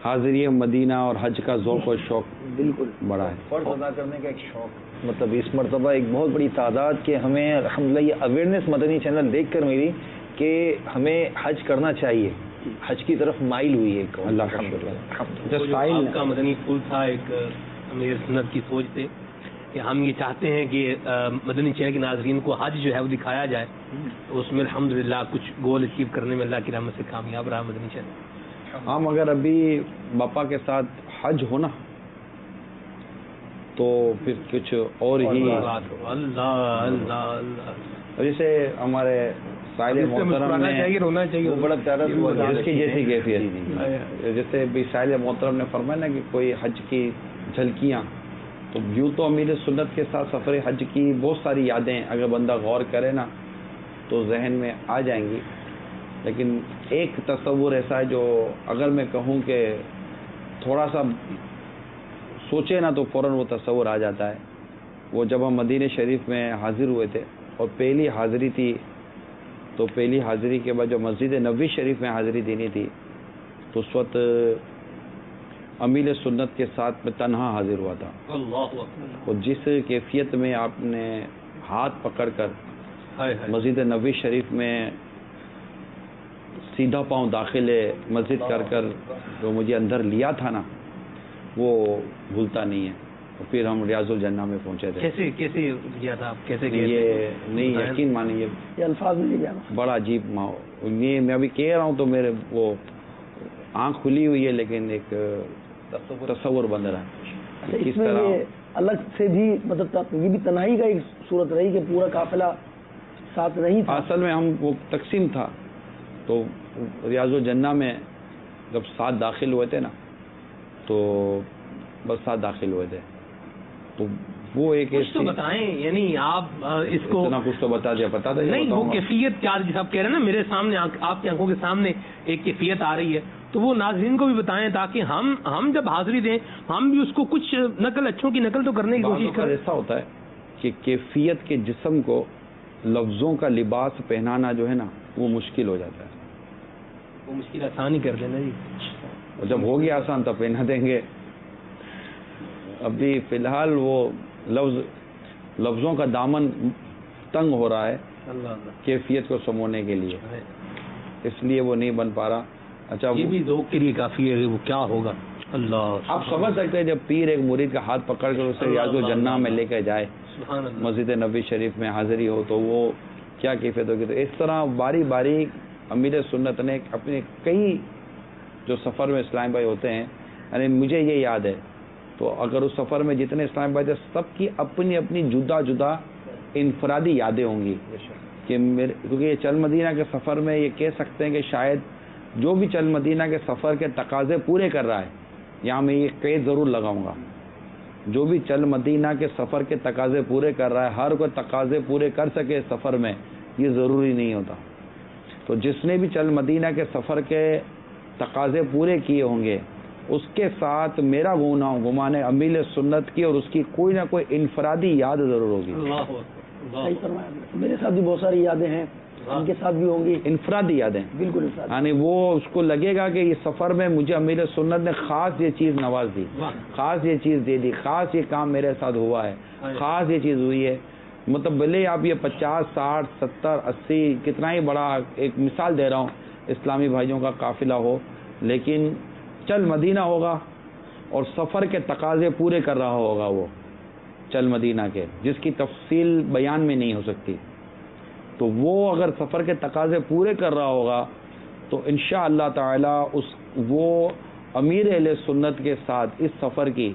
حاضری مدینہ اور حج کا ذوق و شوق بالکل بڑا ہے. فرض ادا کرنے کا ایک شوق، مطلب اس مرتبہ ایک بہت بڑی تعداد کہ ہمیں الحمدللہ یہ اویئرنیس مدنی چینل دیکھ کر میری کہ ہمیں حج کرنا چاہیے، حج کی طرف مائل ہوئی ہے. اللہ کا جو آپ کا مدنی پھول تھا ایک امیر سنت کی سوچ سے کہ ہم یہ چاہتے ہیں کہ مدنی چینل کے ناظرین کو حج جو ہے وہ دکھایا جائے. تو اس میں الحمدللہ کچھ گول اچیو کرنے میں اللہ کی رحمت سے کامیاب رہا مدنی چینل. ہم اگر ابھی باپا کے ساتھ حج ہونا تو پھر کچھ اور ہی اللہ اللہ اللہ. جیسے ہمارے سائل محترم نے رونا چاہیے وہ بڑا پیارا اس کی جیسی کیفیت، جیسے بھی سائل محترم نے فرمایا نا کہ کوئی حج کی جھلکیاں، تو یوں تو امیر سنت کے ساتھ سفر حج کی بہت ساری یادیں اگر بندہ غور کرے نا تو ذہن میں آ جائیں گی. لیکن ایک تصور ایسا ہے جو اگر میں کہوں کہ تھوڑا سا سوچے نا تو فوراً وہ تصور آ جاتا ہے. وہ جب ہم مدینہ شریف میں حاضر ہوئے تھے اور پہلی حاضری تھی، تو پہلی حاضری کے بعد جو مسجد نبوی شریف میں حاضری دینی تھی تو اس وقت امیر سنت کے ساتھ میں تنہا حاضر ہوا تھا. اور جس کیفیت میں آپ نے ہاتھ پکڑ کر مسجد نبوی شریف میں سیدھا پاؤں داخل مسجد کر جو مجھے اندر لیا تھا نا وہ بھولتا نہیں ہے. اور پھر ہم ریاض الجنہ میں پہنچے تھے. کیسے کیا تھا آپ؟ کیسے یہ نہیں یقین مانیے یہ الفاظ نہیں جانا بڑا عجیب ماحول. یہ میں ابھی کہہ رہا ہوں تو میرے وہ آنکھ کھلی ہوئی ہے لیکن ایک تصور بن رہا ہے. اس میں یہ الگ سے بھی مطلب یہ بھی تنہائی کا ایک صورت رہی کہ پورا قافلہ ساتھ نہیں تھا. اصل میں ہم وہ تقسیم تھا تو ریاض الجنہ میں جب ساتھ داخل ہوئے تھے نا تو بس ساتھ داخل ہوئے تھے تو وہ ایک کچھ تو بتائیں، یعنی آپ اس کو اتنا کچھ تو بتا دیا پتا تھا نہیں. وہ کیفیت کیا جیسا آپ کہہ رہے ہیں نا میرے سامنے آپ کی آنکھوں کے سامنے ایک کیفیت آ رہی ہے تو وہ ناظرین کو بھی بتائیں تاکہ ہم جب حاضری دیں ہم بھی اس کو کچھ نقل اچھوں کی نقل تو کرنے کی کوشش کریں. ایسا ہوتا ہے کہ کیفیت کے جسم کو لفظوں کا لباس پہنانا جو ہے نا وہ مشکل ہو جاتا ہے. وہ مشکل آسان ہی کر دینا جی. اور جب ہو گیا آسان تب پہنا دیں گے. ابھی فی الحال وہ لفظ لفظوں کا دامن تنگ ہو رہا ہے کیفیت کو سمونے کے لیے، اس لیے وہ نہیں بن پا رہا. اچھا یہ بھی ذوق کے لیے کافی ہے، وہ کیا ہوگا اللہ. آپ سمجھ سکتے ہیں جب پیر ایک مرید کا ہاتھ پکڑ کر اسے ریاض الجنہ میں لے کے جائے، مسجد نبوی شریف میں حاضری ہو، تو وہ کیا کیفیت ہوگی. تو اس طرح باری باری امیر سنت نے اپنے کئی جو سفر میں اسلام بھائی ہوتے ہیں، یعنی مجھے یہ یاد ہے، تو اگر اس سفر میں جتنے اسلام بھائی تھے سب کی اپنی اپنی جدا جدا انفرادی یادیں ہوں گی کہ کیونکہ یہ چل مدینہ کے سفر میں یہ کہہ سکتے ہیں کہ شاید جو بھی چل مدینہ کے سفر کے تقاضے پورے کر رہا ہے، یہاں میں یہ قید ضرور لگاؤں گا، جو بھی چل مدینہ کے سفر کے تقاضے پورے کر رہا ہے، ہر کوئی تقاضے پورے کر سکے اس سفر میں یہ ضروری نہیں ہوتا. تو جس نے بھی چل مدینہ کے سفر کے تقاضے پورے کیے ہوں گے اس کے ساتھ میرا گمان ہے امیل سنت کی اور اس کی کوئی نہ کوئی انفرادی یاد ضرور ہوگی. صحیح فرمایا. میرے ساتھ بھی بہت ساری یادیں ہیں، ان کے ساتھ بھی ہوں گی انفرادی یادیں. بالکل. یعنی وہ اس کو لگے گا کہ یہ سفر میں مجھے امیر سنت نے خاص یہ چیز نواز دی، خاص یہ چیز دے دی، خاص یہ کام میرے ساتھ ہوا ہے، خاص یہ چیز ہوئی ہے. مطلب بھلے آپ یہ 50 60 70 80 کتنا ہی بڑا ایک مثال دے رہا ہوں اسلامی بھائیوں کا قافلہ ہو، لیکن چل مدینہ ہوگا اور سفر کے تقاضے پورے کر رہا ہوگا وہ چل مدینہ کے، جس کی تفصیل بیان میں نہیں ہو سکتی. تو وہ اگر سفر کے تقاضے پورے کر رہا ہوگا تو انشاءاللہ تعالی وہ امیر اہل سنت کے ساتھ اس سفر کی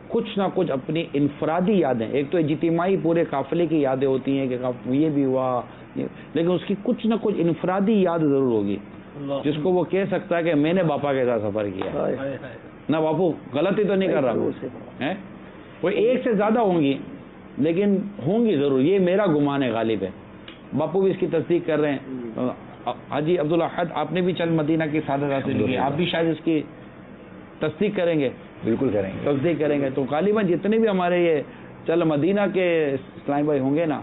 کچھ نہ کچھ اپنی انفرادی یادیں، ایک تو اجتماعی پورے قافلے کی یادیں ہوتی ہیں کہ یہ بھی ہوا، لیکن اس کی کچھ نہ کچھ انفرادی یاد ضرور ہوگی جس کو وہ کہہ سکتا ہے کہ میں نے باپا کے ساتھ سفر کیا نہ. باپو غلطی تو نہیں کر رہا، وہ ایک سے زیادہ ہوں گی لیکن ہوں گی ضرور، یہ میرا گمان ہے غالب ہے. باپو بھی اس کی تصدیق کر رہے ہیں. حاجی عبدالاحد آپ نے بھی چل مدینہ کی سعادت حاصل کی، آپ بھی شاید اس کی تصدیق کریں گے. بالکل کریں گے، تصدیق کریں گے. تو غالباً جتنے بھی ہمارے یہ چل مدینہ کے اسلام بھائی ہوں گے نا،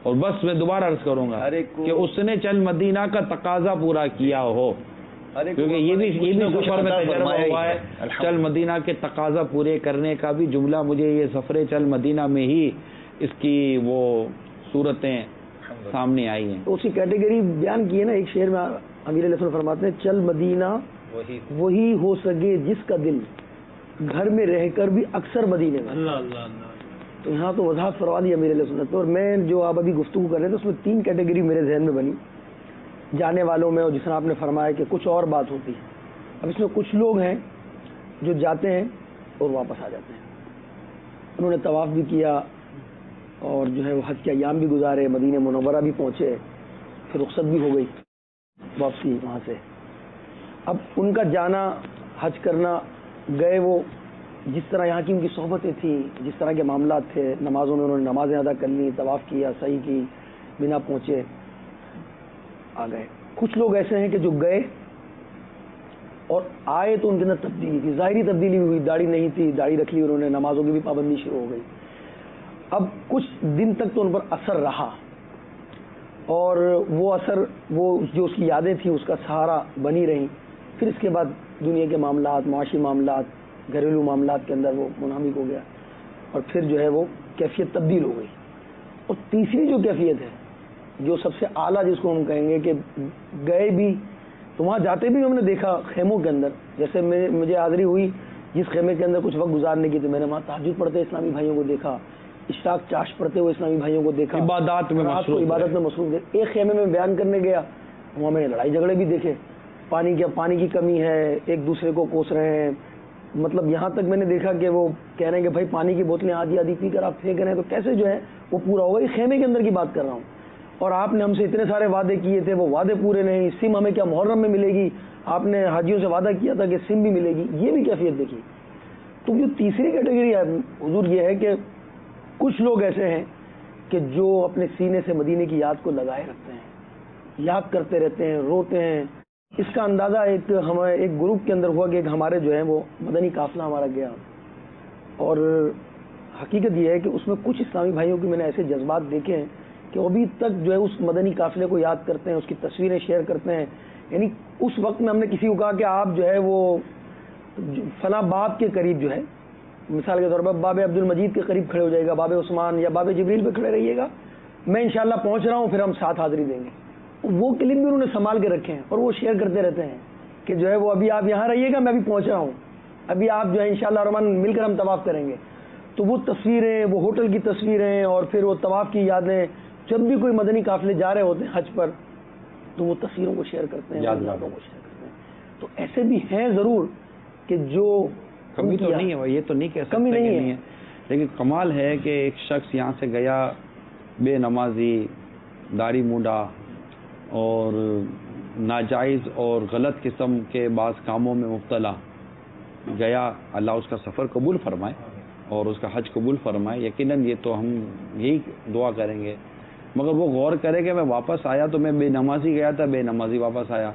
اور بس میں دوبارہ عرض کروں گا کہ اس نے چل مدینہ کا تقاضا پورا کیا ہو، کیونکہ یہ بھی سفر میں تجربہ ہوا ہے. چل مدینہ کے تقاضا پورے کرنے کا بھی جملہ مجھے یہ سفر چل مدینہ میں ہی اس کی وہ صورتیں سامنے آئی ہیں. تو اس کی کیٹیگری بیان کی ہے نا. ایک شعر میں امیر علیہ السلام فرماتے ہیں چل مدینہ وہی ہو سکے جس کا دل گھر میں رہ کر بھی اکثر مدینے میں. تو یہاں تو وضاحت فرما دی امیر علیہ سنت. اور میں جو آپ ابھی گفتگو کر رہے تھے اس میں 3 کیٹیگری میرے ذہن میں بنی جانے والوں میں، اور جس طرح آپ نے فرمایا کہ کچھ اور بات ہوتی ہے. اب اس میں کچھ لوگ ہیں جو جاتے ہیں اور واپس آ جاتے ہیں، انہوں نے طواف بھی کیا اور جو ہے وہ حج کے ایام بھی گزارے، مدینہ منورہ بھی پہنچے، پھر رخصت بھی ہو گئی واپسی وہاں سے. اب ان کا جانا، حج کرنا، گئے وہ جس طرح یہاں کی ان کی صحبتیں تھیں، جس طرح کے معاملات تھے، نمازوں میں انہوں نے نمازیں ادا کر لی، طواف کیا، سعی کی، بنا پہنچے آ گئے. کچھ لوگ ایسے ہیں کہ جو گئے اور آئے تو ان کے اندر تبدیلی تھی، ظاہری تبدیلی بھی ہوئی، داڑھی نہیں تھی، داڑھی رکھ لی انہوں نے، نمازوں کی بھی پابندی شروع ہو گئی. اب کچھ دن تک تو ان پر اثر رہا اور وہ اثر، وہ جو اس کی یادیں تھیں اس کا سہارا بنی رہیں. پھر اس کے بعد دنیا کے معاملات، معاشی معاملات، گھریلو معاملات کے اندر وہ منہمک ہو گیا اور پھر جو ہے وہ کیفیت تبدیل ہو گئی. اور تیسری جو کیفیت ہے جو سب سے اعلیٰ، جس کو ہم کہیں گے کہ گئے بھی تو وہاں جاتے بھی ہم نے دیکھا خیموں کے اندر. جیسے مجھے حاضری ہوئی جس خیمے کے اندر کچھ وقت گزارنے کی، تو میں نے وہاں تہجد پڑھتے اسلامی بھائیوں کو دیکھا، اشراق چاش پڑھتے ہوئے اسلامی بھائیوں کو دیکھا، عبادات میں مصروف تھے. ایک خیمے میں بیان کرنے گیا، وہاں میں نے لڑائی جھگڑے بھی دیکھے، پانی کی کمی ہے، ایک دوسرے کو کوس رہے ہیں. مطلب یہاں تک میں نے دیکھا کہ وہ کہہ رہے ہیں کہ بھائی پانی کی بوتلیں آدھی پی کر آپ پھینک رہے ہیں، تو کیسے جو ہے وہ پورا ہوگا. یہ خیمے کے اندر کی بات کر رہا ہوں. اور آپ نے ہم سے اتنے سارے وعدے کیے تھے، وہ وعدے پورے نہیں. سم ہمیں کیا محرم میں ملے گی؟ آپ نے حاجیوں سے وعدہ کیا تھا کہ سم بھی ملے گی. یہ بھی کیفیت دیکھی. تو جو تیسری کیٹیگری ہے حضور یہ ہے کہ کچھ لوگ ایسے ہیں کہ جو اپنے سینے سے مدینے کی یاد کو لگائے رکھتے ہیں، یاد کرتے رہتے ہیں، روتے ہیں. اس کا اندازہ ہمارے ایک گروپ کے اندر ہوا کہ ہمارے جو ہے وہ مدنی قافلہ ہمارا گیا، اور حقیقت یہ ہے کہ اس میں کچھ اسلامی بھائیوں کی میں نے ایسے جذبات دیکھے ہیں کہ ابھی تک جو ہے اس مدنی قافلے کو یاد کرتے ہیں، اس کی تصویریں شیئر کرتے ہیں. یعنی اس وقت میں ہم نے کسی کو کہا کہ آپ جو ہے وہ فلاں باب کے قریب جو ہے مثال کے طور پر باب عبد المجید کے قریب کھڑے ہو جائے گا, باب عثمان یا باب جبریل پہ کھڑے رہیے گا, میں انشاءاللہ پہنچ رہا ہوں, پھر ہم ساتھ حاضری دیں گے. وہ کلپ بھی انہوں نے سنبھال کے رکھے ہیں اور وہ شیئر کرتے رہتے ہیں کہ جو ہے وہ ابھی آپ یہاں رہیے گا, میں ابھی پہنچ رہا ہوں, ابھی آپ جو ہے انشاءاللہ الرحمن مل کر ہم طواف کریں گے. تو وہ تصویریں, وہ ہوٹل کی تصویریں اور پھر وہ طواف کی یادیں, جب بھی کوئی مدنی قافلے جا رہے ہوتے ہیں حج پر تو وہ تصویروں کو شیئر کرتے ہیں, یادوں کو شیئر کرتے ہیں. تو ایسے بھی ہیں ضرور کہ جو کمی تو نہیں ہے, یہ تو نہیں کہہ سکتے کمی نہیں ہے, لیکن کمال ہے کہ ایک شخص یہاں سے گیا بے نمازی, داڑھی مونڈا اور ناجائز اور غلط قسم کے بعض کاموں میں مبتلا گیا. اللہ اس کا سفر قبول فرمائے اور اس کا حج قبول فرمائے. یقیناً یہ تو ہم یہی دعا کریں گے, مگر وہ غور کرے کہ میں واپس آیا تو میں بے نمازی گیا تھا, بے نمازی واپس آیا.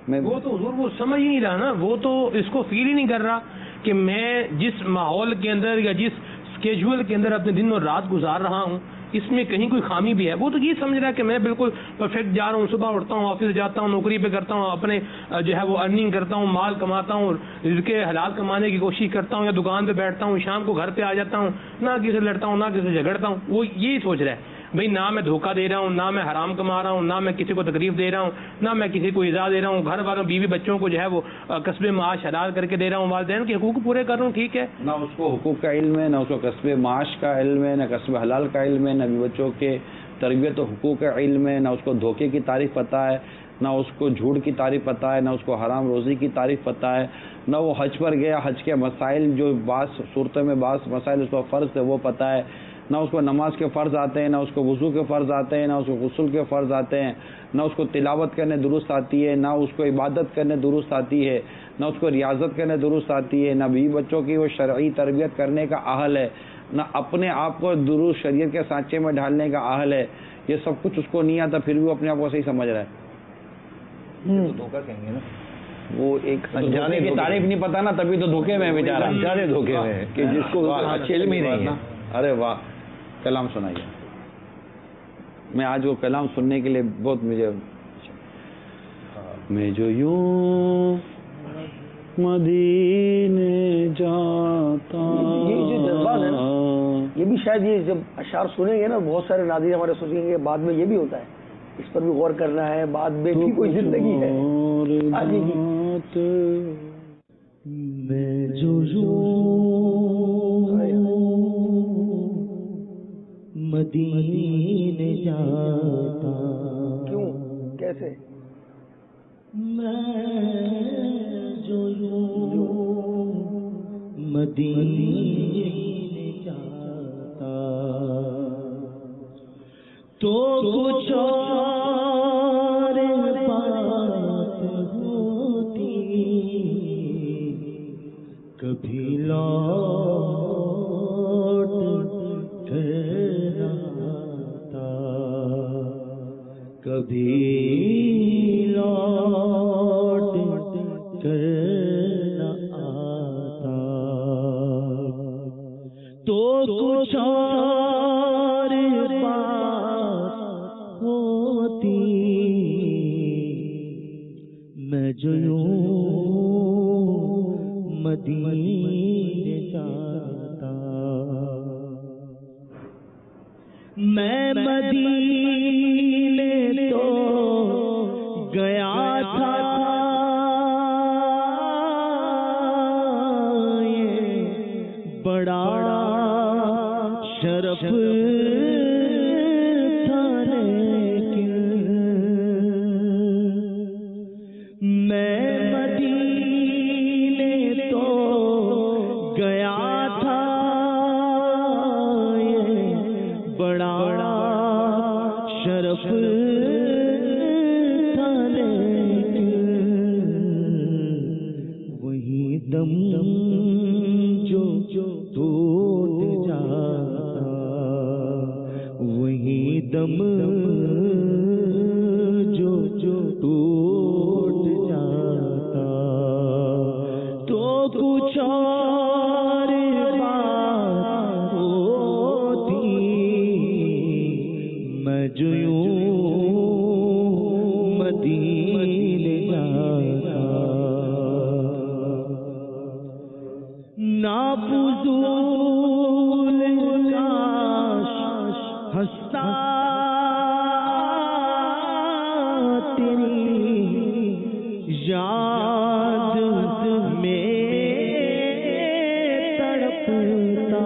میں وہ تو حضور وہ سمجھ ہی نہیں رہا نا, وہ تو اس کو فیل ہی نہیں کر رہا کہ میں جس ماحول کے اندر یا جس اسکیجول کے اندر اپنے دن اور رات گزار رہا ہوں اس میں کہیں کوئی خامی بھی ہے. وہ تو یہ سمجھ رہا ہے کہ میں بالکل پرفیکٹ جا رہا ہوں, صبح اٹھتا ہوں, آفس جاتا ہوں, نوکری پہ کرتا ہوں, اپنے جو ہے وہ ارننگ کرتا ہوں, مال کماتا ہوں, رزق حلال کمانے کی کوشش کرتا ہوں, یا دکان پہ بیٹھتا ہوں, شام کو گھر پہ آ جاتا ہوں, نہ کسی سے لڑتا ہوں, نہ کسی سے جھگڑتا ہوں. وہ یہی سوچ رہا ہے بھئی نہ میں دھوکہ دے رہا ہوں, نہ میں حرام کما رہا ہوں, نہ میں کسی کو تکلیف دے رہا ہوں, نہ میں کسی کو ایذا دے رہا ہوں, گھر والوں بیوی بچوں کو جو ہے وہ کسب معاش حلال کر کے دے رہا ہوں, والدین کے حقوق پورے کر رہا ہوں. ٹھیک ہے, نہ اس کو حقوق کا علم ہے, نہ اس کو کسب معاش کا علم ہے, نہ کسب حلال کا علم ہے, نہ بیوی بچوں کے تربیت و حقوق کا علم ہے, نہ اس کو دھوکے کی تعریف پتہ ہے, نہ اس کو جھوٹ کی تعریف پتہ ہے, نہ اس کو حرام روزی کی تعریف پتہ ہے, نہ وہ حج پر گیا, حج کے مسائل جو بعض صورتوں میں بعض مسائل اس کو فرض ہے وہ پتہ ہے, نہ اس کو نماز کے فرض آتے ہیں, نہ اس کو وضو کے فرض آتے ہیں, نہ اس کو غسل کے فرض آتے ہیں, نہ اس کو تلاوت کرنے درست آتی ہے, نہ اس کو عبادت کرنے درست آتی ہے, نہ اس کو ریاضت کرنے درست آتی ہے, نہ بیوی بچوں کی وہ شرعی تربیت کرنے کا اہل ہے, نہ اپنے آپ کو درست شریعت کے سانچے میں ڈھالنے کا اہل ہے. یہ سب کچھ اس کو نہیں آتا, پھر بھی وہ اپنے آپ کو صحیح سمجھ رہا ہے. دھوکہ کہیں گے نا, وہ ایک انجانے کی تعریف نہیں پتا نا, تبھی تو دھوکے میں بیچارہ, انجانے دھوکے میں کہ جس کو علم ہی نہیں ہے. ارے واہ, کلام سنائیے. میں آج وہ کلام سننے کے لیے بہت میں جو یوں مدینے جاتا, یہ جو جذبات ہے نا, یہ بھی شاید یہ جب اشعار سنیں گے نا بہت سارے ناظرین ہمارے سوچیں گے بعد میں یہ بھی ہوتا ہے, اس پر بھی غور کرنا ہے, بعد میں بھی کوئی زندگی ہے. میں جو مدینے جاتا, کیوں کیسے, میں جو مدینے جاتا تو کچھ اور بات ہوتی, کبھی لوٹ کر آتا, کبھی لوٹ کر آتا, تو کچھ اور بات ہوتی, میں جو مدینے جاتا, میں مدینے تو گیا تھا, یہ بڑا شرف تھا, لیکن میں مدینے تو گیا تھا, یہ بڑا شرف تھا, لیکن وہی دم جو ٹوٹ جاتا, وہی دم جو ٹوٹ جاتا, تو کچھ اور بات ہوتی, میں جو مدینے جاتا, نہ فضول کاش ہنستا تیری یاد میں تڑپتا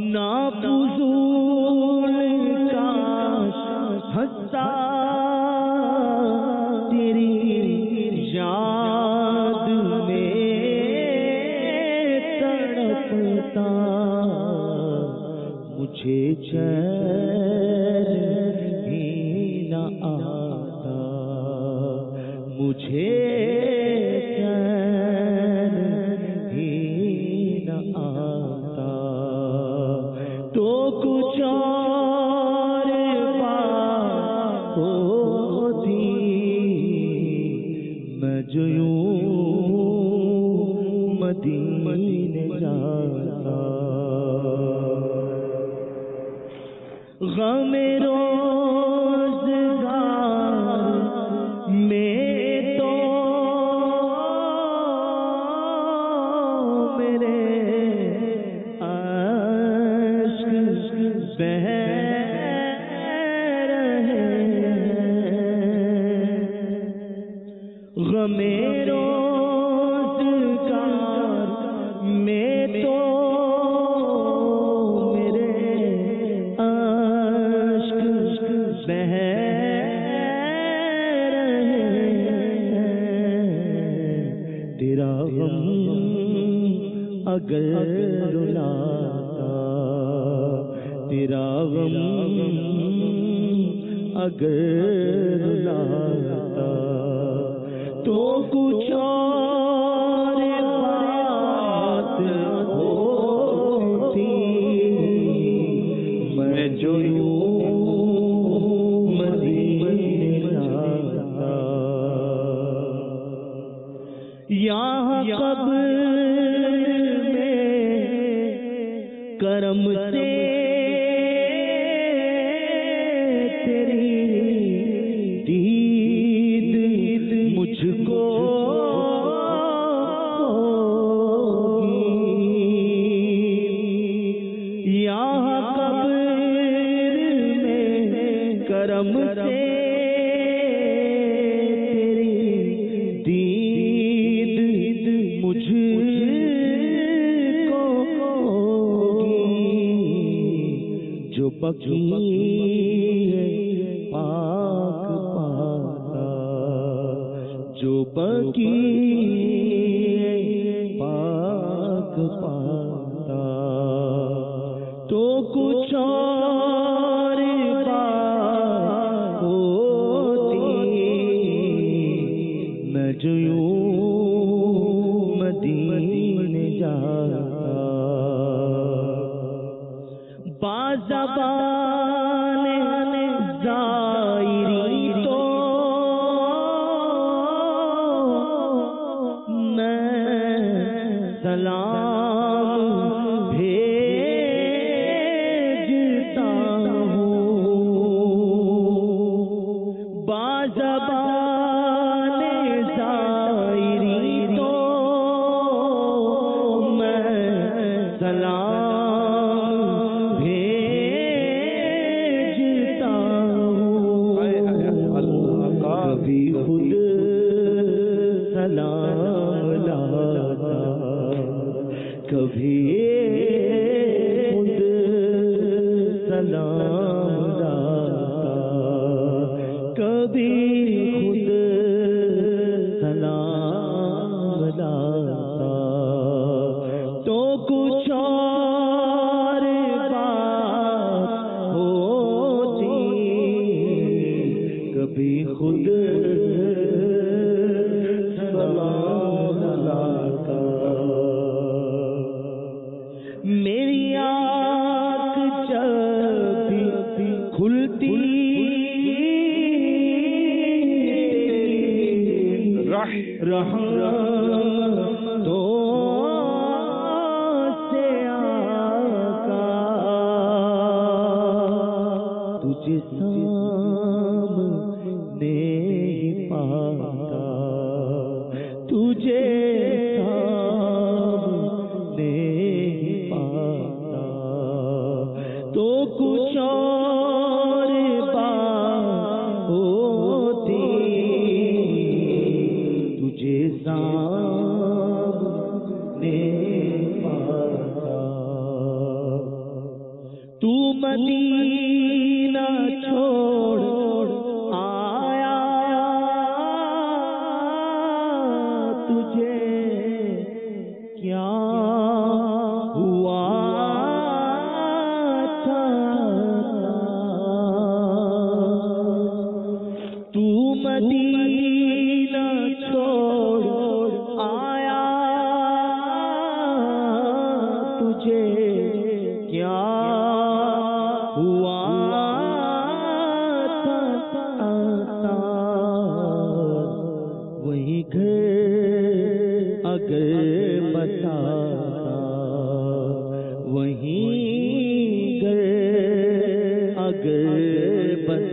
نا فضول کاش ہنستا تیری یاد میں تڑپتا مجھے چین ہی نہ آتا مجھے چین ہی نہ آتا تو کچھ اور بات ہوتی میں جو یوں مدینے جاتا غم روزگار میں تو میرے عشق بہہ رہے غم روزگار میں تو میرے عشق بہہ رہے تیرا غم اگر رلاتا تیرا غم اگر رلاتا تو کچھ اور بات ہوتی میں جو یوں مدینے جاتا یہاں قبر میں کرم سے تیری دید مجھ کو ہوگی یہاں قبر میں کرم سے تیری دید مجھ کو ہوگی جو بقی پاک پاتا جو بقی پاک پاتا تو کچھ اور بات ہوتی میں جو یوں مدینے جاتا بازبان زائری تو میں سلام بھیجتا ہوں بازبان زائری تو میں سلام بھیجتا ہوں کبھی خود سلام لاتا کبھی خود سلام لاتا کبھی خود سلام لاتا تو کچھ اور بات ہوتی کبھی خود سلام لاتا میری آنکھ جب بھی کھلتی تو سے آقا تجھے سامنے پاتا تجھے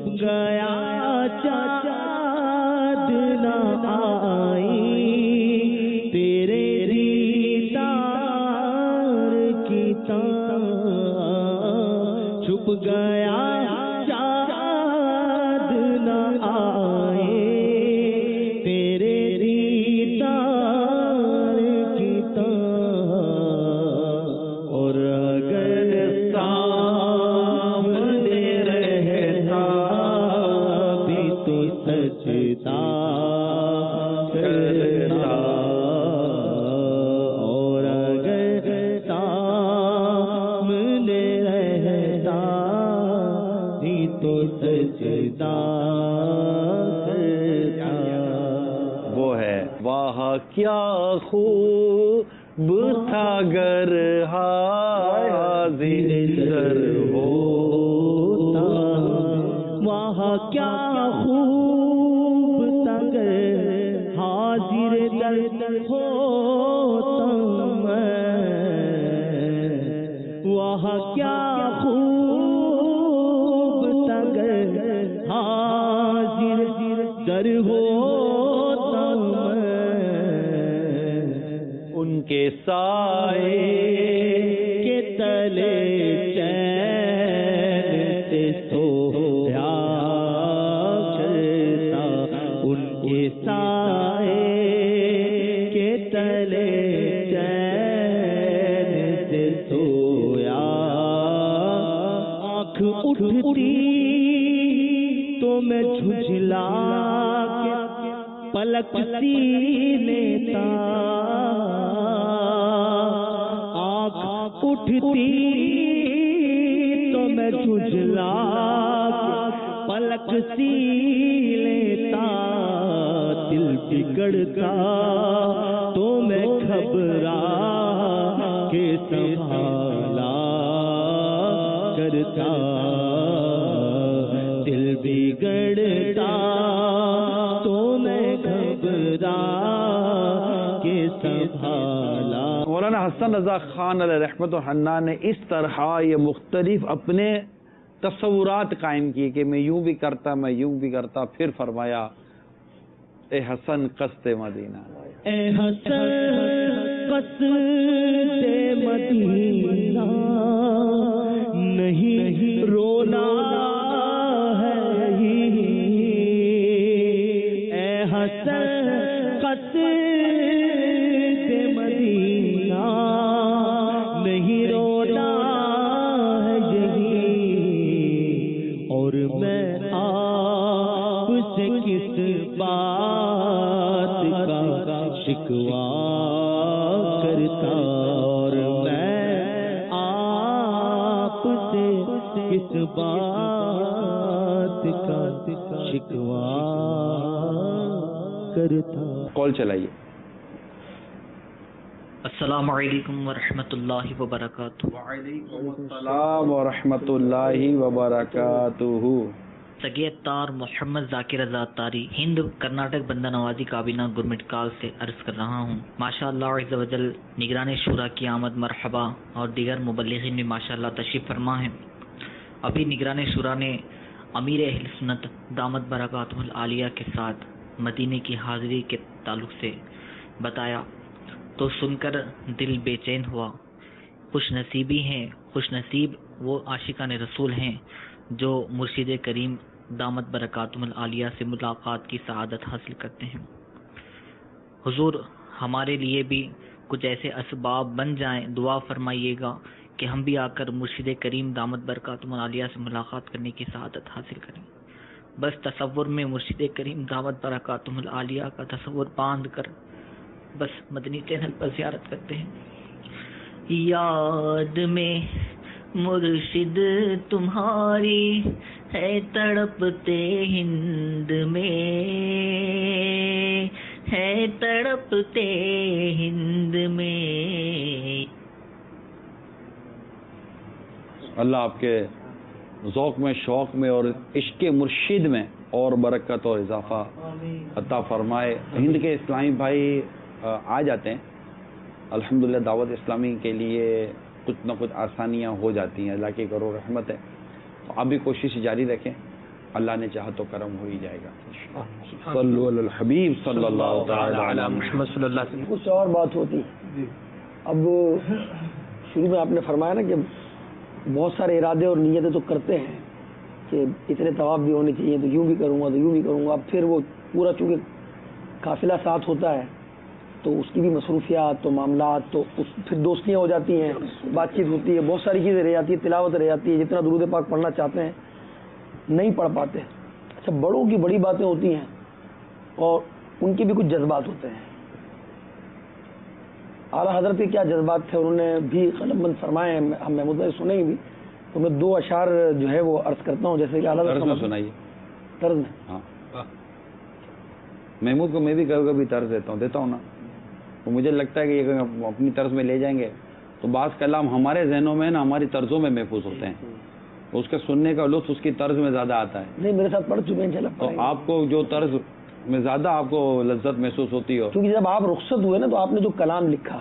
چھپ گیا چاند نہ آئی تیرے دیدار کی طرح، چھپ گیا چاند نہ آئے تیرے دیدار کی طرح، اور اگر سامنے رہتا بھی تو سجدہ کرتا، اور اگر سامنے رہتا بھی تو سجدہ کرتا۔ وہ ہے واہ کیا خوب تھا گر حاضر در ہوتا، وہاں کیا خوب تگر حاضر در ہوتا میں، وہاں کیا خوب تگر حاضر در ہوتا میں، ان کے سائے کے تلے چین سے سویا کرتا، ان کے سائے کے تلے چین سے سویا، آنکھ اٹھتی تو میں جھجلا کے پلک سی لیتا، آنکھ اٹھتی تو میں جھجلا پلک سی لیتا، دل بگڑتا تو میں گھبرا کے سنبھالا کرتا، دل بگڑتا تو میں گھبرا کے سنبھالا۔ مولانا حسن رضا خان علیہ رحمت و حنان نے اس طرح یہ مختلف اپنے تصورات قائم کیے کہ میں یوں بھی کرتا، میں یوں بھی کرتا، پھر فرمایا اے حسن قصد مدینہ، اے حسن قصد مدینہ نہیں رونا ہے، اے حسن قصد مدینہ نہیں رونا ہے یہی، اور میں آپ سے کس بات کا شکوہ کرتا، اور میں آپ سے کس بات کا شکوہ کرتا۔ کال چلائیے۔ السلام علیکم ورحمۃ اللہ وبرکاتہ۔ وعلیکم السلام ورحمۃ اللہ وبرکاتہ۔ سگے تار محمد ذاکر رضا تاری، ہند کرناٹک بندہ نوازی کابینہ گورنمنٹ کال سے عرض کر رہا ہوں۔ ماشاء اللہ عز و جل نگران شورا کی آمد مرحبا، اور دیگر مبلغین بھی ماشاء اللہ تشریف فرما ہیں۔ ابھی نگران شورا نے امیر اہل سنت دامت برکاتہ العالیہ کے ساتھ مدینے کی حاضری کے تعلق سے بتایا تو سن کر دل بے چین ہوا۔ خوش نصیبی ہیں، خوش نصیب وہ عاشقان رسول ہیں جو مرشد کریم دامت برکاتہم العالیہ سے ملاقات کی سعادت حاصل کرتے ہیں۔ حضور ہمارے لیے بھی کچھ ایسے اسباب بن جائیں، دعا فرمائیے گا کہ ہم بھی آ کر مرشد کریم دامت برکاتہم العالیہ سے ملاقات کرنے کی سعادت حاصل کریں۔ بس تصور میں مرشد کریم دامت برکاتہم العالیہ کا تصور باندھ کر بس مدنی چینل پر زیارت کرتے ہیں۔ یاد میں مرشد تمہاری ہے تڑپتے ہند میں، ہے تڑپتے ہند میں۔ اللہ آپ کے ذوق میں، شوق میں اور عشق مرشد میں اور برکت اور اضافہ عطا فرمائے۔ ہند کے اسلامی بھائی آ جاتے ہیں، الحمدللہ دعوت اسلامی کے لیے کچھ نہ کچھ آسانیاں ہو جاتی ہیں، اللہ کی کرو رحمت ہے۔ تو آپ بھی کوشش جاری رکھیں اللہ نے چاہا تو کرم ہو ہی جائے گا. صلو علی الحبیب صلی اللہ تعالی علی محمد صلی اللہ علیہ وسلم. کچھ اور بات ہوتی. اب شروع میں آپ نے فرمایا نا کہ بہت سارے ارادے اور نیتیں تو کرتے ہیں کہ اتنے طواف بھی ہونے چاہیے، تو یوں بھی کروں گا تو یوں بھی کروں گا. اب پھر وہ پورا چونکہ قافلہ ساتھ ہوتا ہے تو اس کی بھی مصروفیات تو معاملات تو پھر دوستیاں ہو جاتی ہیں، بات چیت ہوتی ہے، بہت ساری چیزیں رہ جاتی ہے، تلاوت رہ جاتی ہے، جتنا درود پاک پڑھنا چاہتے ہیں نہیں پڑھ پاتے. اچھا، بڑوں کی بڑی باتیں ہوتی ہیں اور ان کے بھی کچھ جذبات ہوتے ہیں. اعلیٰ حضرت کے کیا جذبات تھے انہوں نے بھی قلم بند فرمائے ہیں، ہم محمود بھائی سنیں گے بھی، تو میں 2 اشعار جو ہے وہ عرض کرتا ہوں جیسے کہ اعلیٰ حضرت سنائیے طرز میں. ہاں محمود کو میں بھی کبھی کبھی طرز دیتا ہوں نا، تو مجھے لگتا ہے کہ یہ اپنی طرز میں لے جائیں گے تو بعض کلام ہمارے ذہنوں میں نا ہماری طرزوں میں محفوظ ہوتے ہیں، اس کے سننے کا لطف اس کی طرز میں زیادہ آتا ہے. نہیں، میرے ساتھ پڑھ چکے ہیں انشاءاللہ. تو آپ کو جو طرز میں زیادہ آپ کو لذت محسوس ہوتی ہو، کیونکہ جب آپ رخصت ہوئے نا تو آپ نے جو کلام لکھا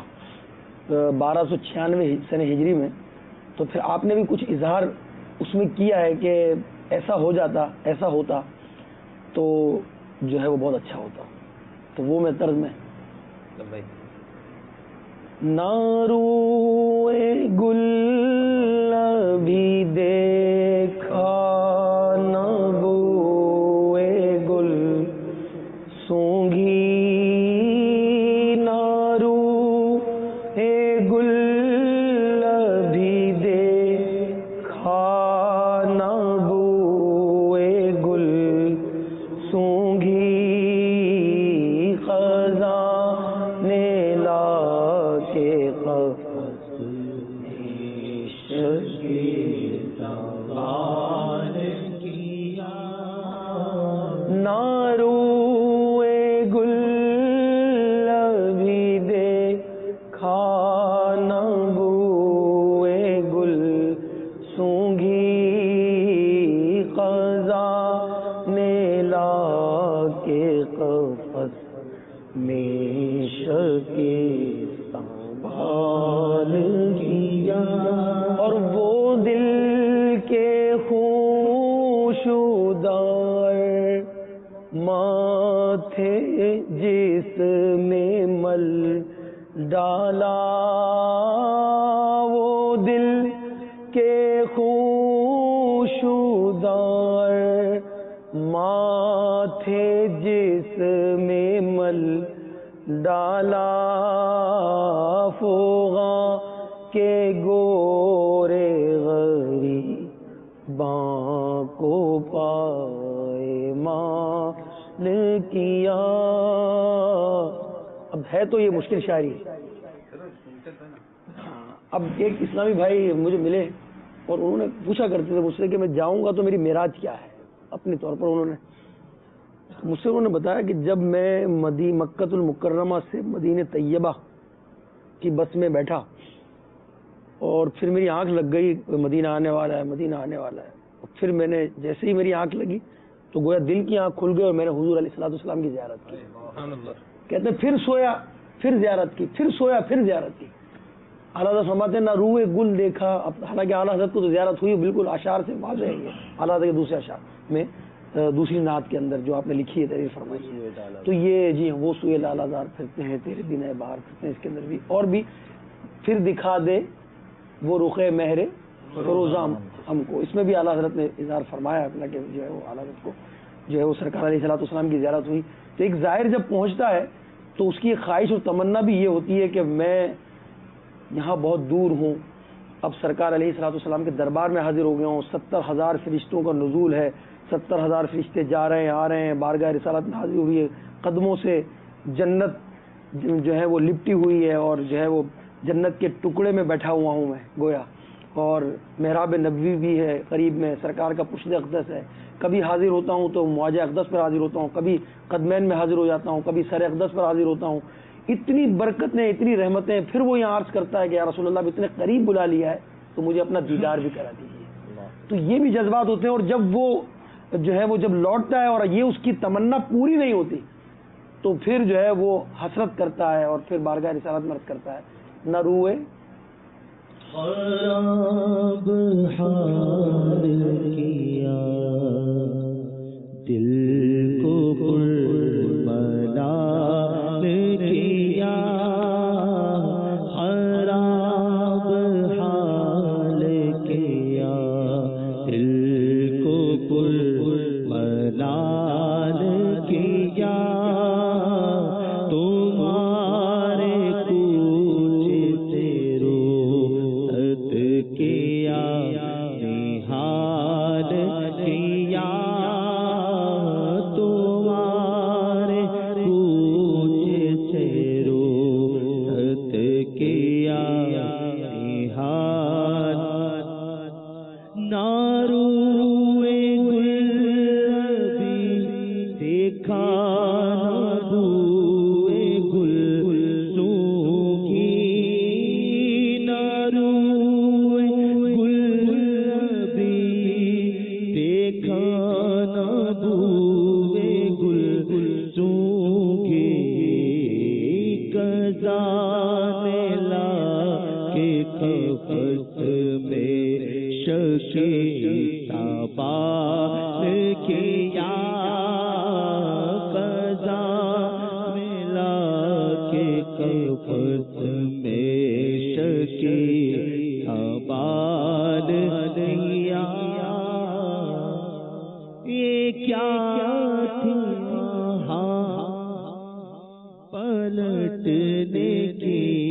1296 سن ہجری میں، تو پھر آپ نے بھی کچھ اظہار اس میں کیا ہے کہ ایسا ہو جاتا، ایسا ہوتا تو جو ہے وہ بہت اچھا ہوتا. تو وہ میں طرز میں ناروے گل بھی دیکھا نہ بوئے گل سونگھی، ناروے گل بھی دیکھا نہ بوئے گل سونگھی، خزانے لا کے قفس ناروے گل بھی دیکھا نہ بوئے گل سونگھی، خزانے لا کے قفس میں شکے سنبھال کیا، اور وہ دل کے خوشودار ماتھے جس میں مل ڈالا، وہ دل کے خوشودار ماتھے جس میں مل ڈالا، فوغاں کے گورے غریباں کو پائے مال کیا. اب ہے تو یہ مشکل شاعری. اب ایک اسلامی بھائی مجھے ملے اور انہوں نے پوچھا کرتے تھے مجھ سے کہ میں جاؤں گا تو میری معراج کیا ہے. اپنے طور پر مجھ سے انہوں نے بتایا کہ جب میں مکۃ المکرمہ سے مدینہ طیبہ کی بس میں بیٹھا اور پھر میری آنکھ لگ گئی مدینہ آنے والا ہے، مدینہ آنے والا ہے. پھر میں نے جیسے ہی میری آنکھ لگی تو گویا دل کی آنکھ کھل گئی اور میں نے حضور علیہ الصلوۃ والسلام کی زیارت کی. کہتے پھر سویا پھر زیارت کی، پھر سویا پھر زیارت کی. اعلیٰ حضرت فرماتے ہیں نہ روئے گل دیکھا. حالانکہ اعلیٰ حضرت کو تو زیارت ہوئی، بالکل اشعار سے واضح ہے یہ اعلیٰ حضرت کے دوسرے اشعار میں دوسری نعت کے اندر جو آپ نے لکھی ہے تحریر فرمائی ہے. تو یہ جی وہ سوئے لالہ زار پھرتے ہیں تیرے بنا باہر پھرتے ہیں، اس کے اندر بھی اور بھی پھر دکھا دے وہ رخ مہر فروزام ہم کو، اس میں بھی اعلیٰ حضرت نے اظہار فرمایا اپنا کہ جو ہے وہ اعلیٰ حضرت کو جو ہے وہ سرکار علیہ الصلوۃ والسلام کی زیارت ہوئی. تو ایک ظاہر جب پہنچتا ہے تو اس کی خواہش اور تمنا بھی یہ ہوتی ہے کہ میں یہاں بہت دور ہوں، اب سرکار علیہ الصلوۃ والسلام کے دربار میں حاضر ہو گیا ہوں، 70,000 فرشتوں کا نزول ہے، 70,000 فرشتے جا رہے ہیں آ رہے ہیں، بارگاہ رسالت میں حاضر ہوئی ہے، قدموں سے جنت جو ہے وہ لپٹی ہوئی ہے اور جو ہے وہ جنت کے ٹکڑے میں بیٹھا ہوا ہوں میں گویا، اور محراب نبوی بھی ہے قریب میں، سرکار کا پشت اقدس ہے. کبھی حاضر ہوتا ہوں تو مواجہ اقدس پر حاضر ہوتا ہوں، کبھی قدمین میں حاضر ہو جاتا ہوں، کبھی سر اقدس پر حاضر ہوتا ہوں. اتنی برکتیں اتنی رحمتیں. پھر وہ یہاں عرض کرتا ہے کہ یا رسول اللہ اتنے قریب بلا لیا ہے تو مجھے اپنا دیدار بھی کرا دیجیے. تو یہ بھی جذبات ہوتے ہیں. اور جب وہ جو ہے وہ جب لوٹتا ہے اور یہ اس کی تمنا پوری نہیں ہوتی تو پھر جو ہے وہ حسرت کرتا ہے اور پھر بارگاہ رسالت میں عرض کرتا ہے نہ روئے خراب حال کیا سوال کیا قضا ملا کے قفس میں شکی سوال کیا یہ کیا تھی پلٹنے کی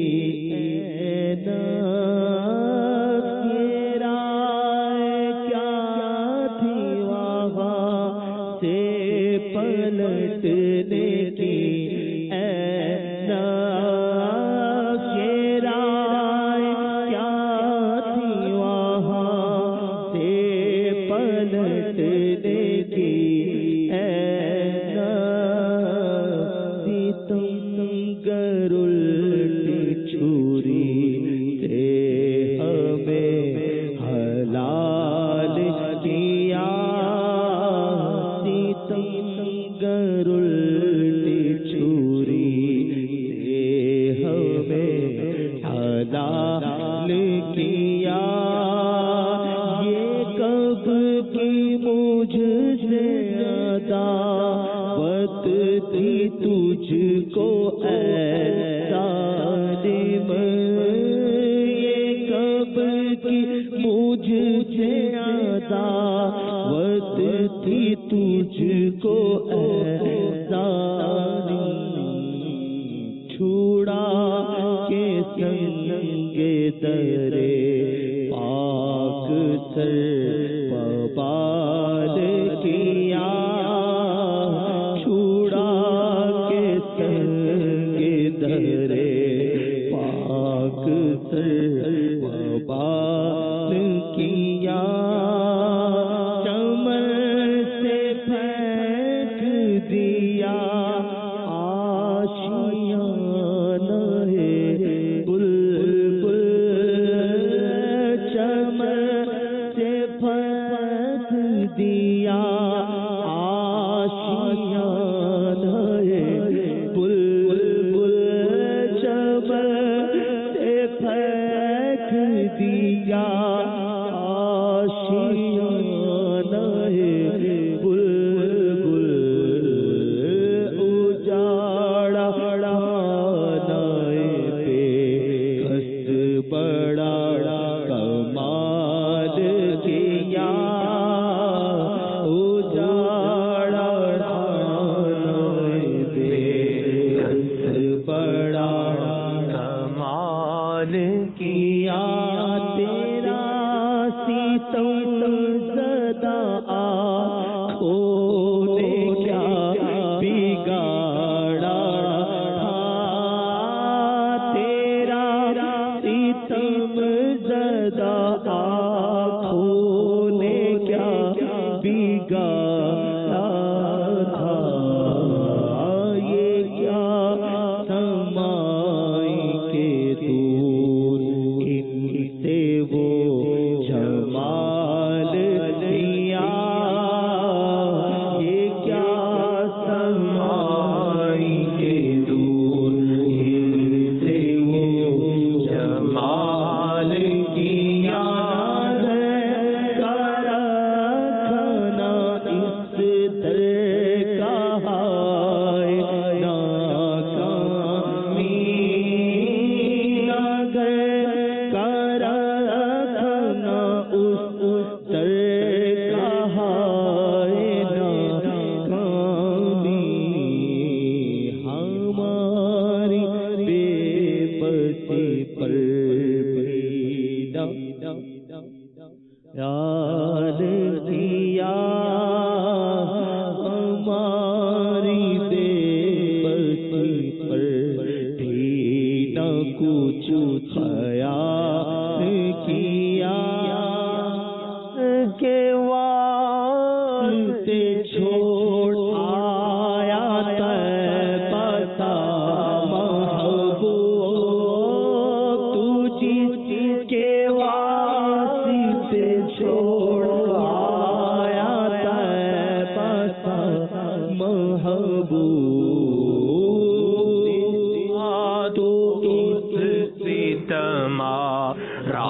تمہارا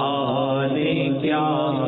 نے کیا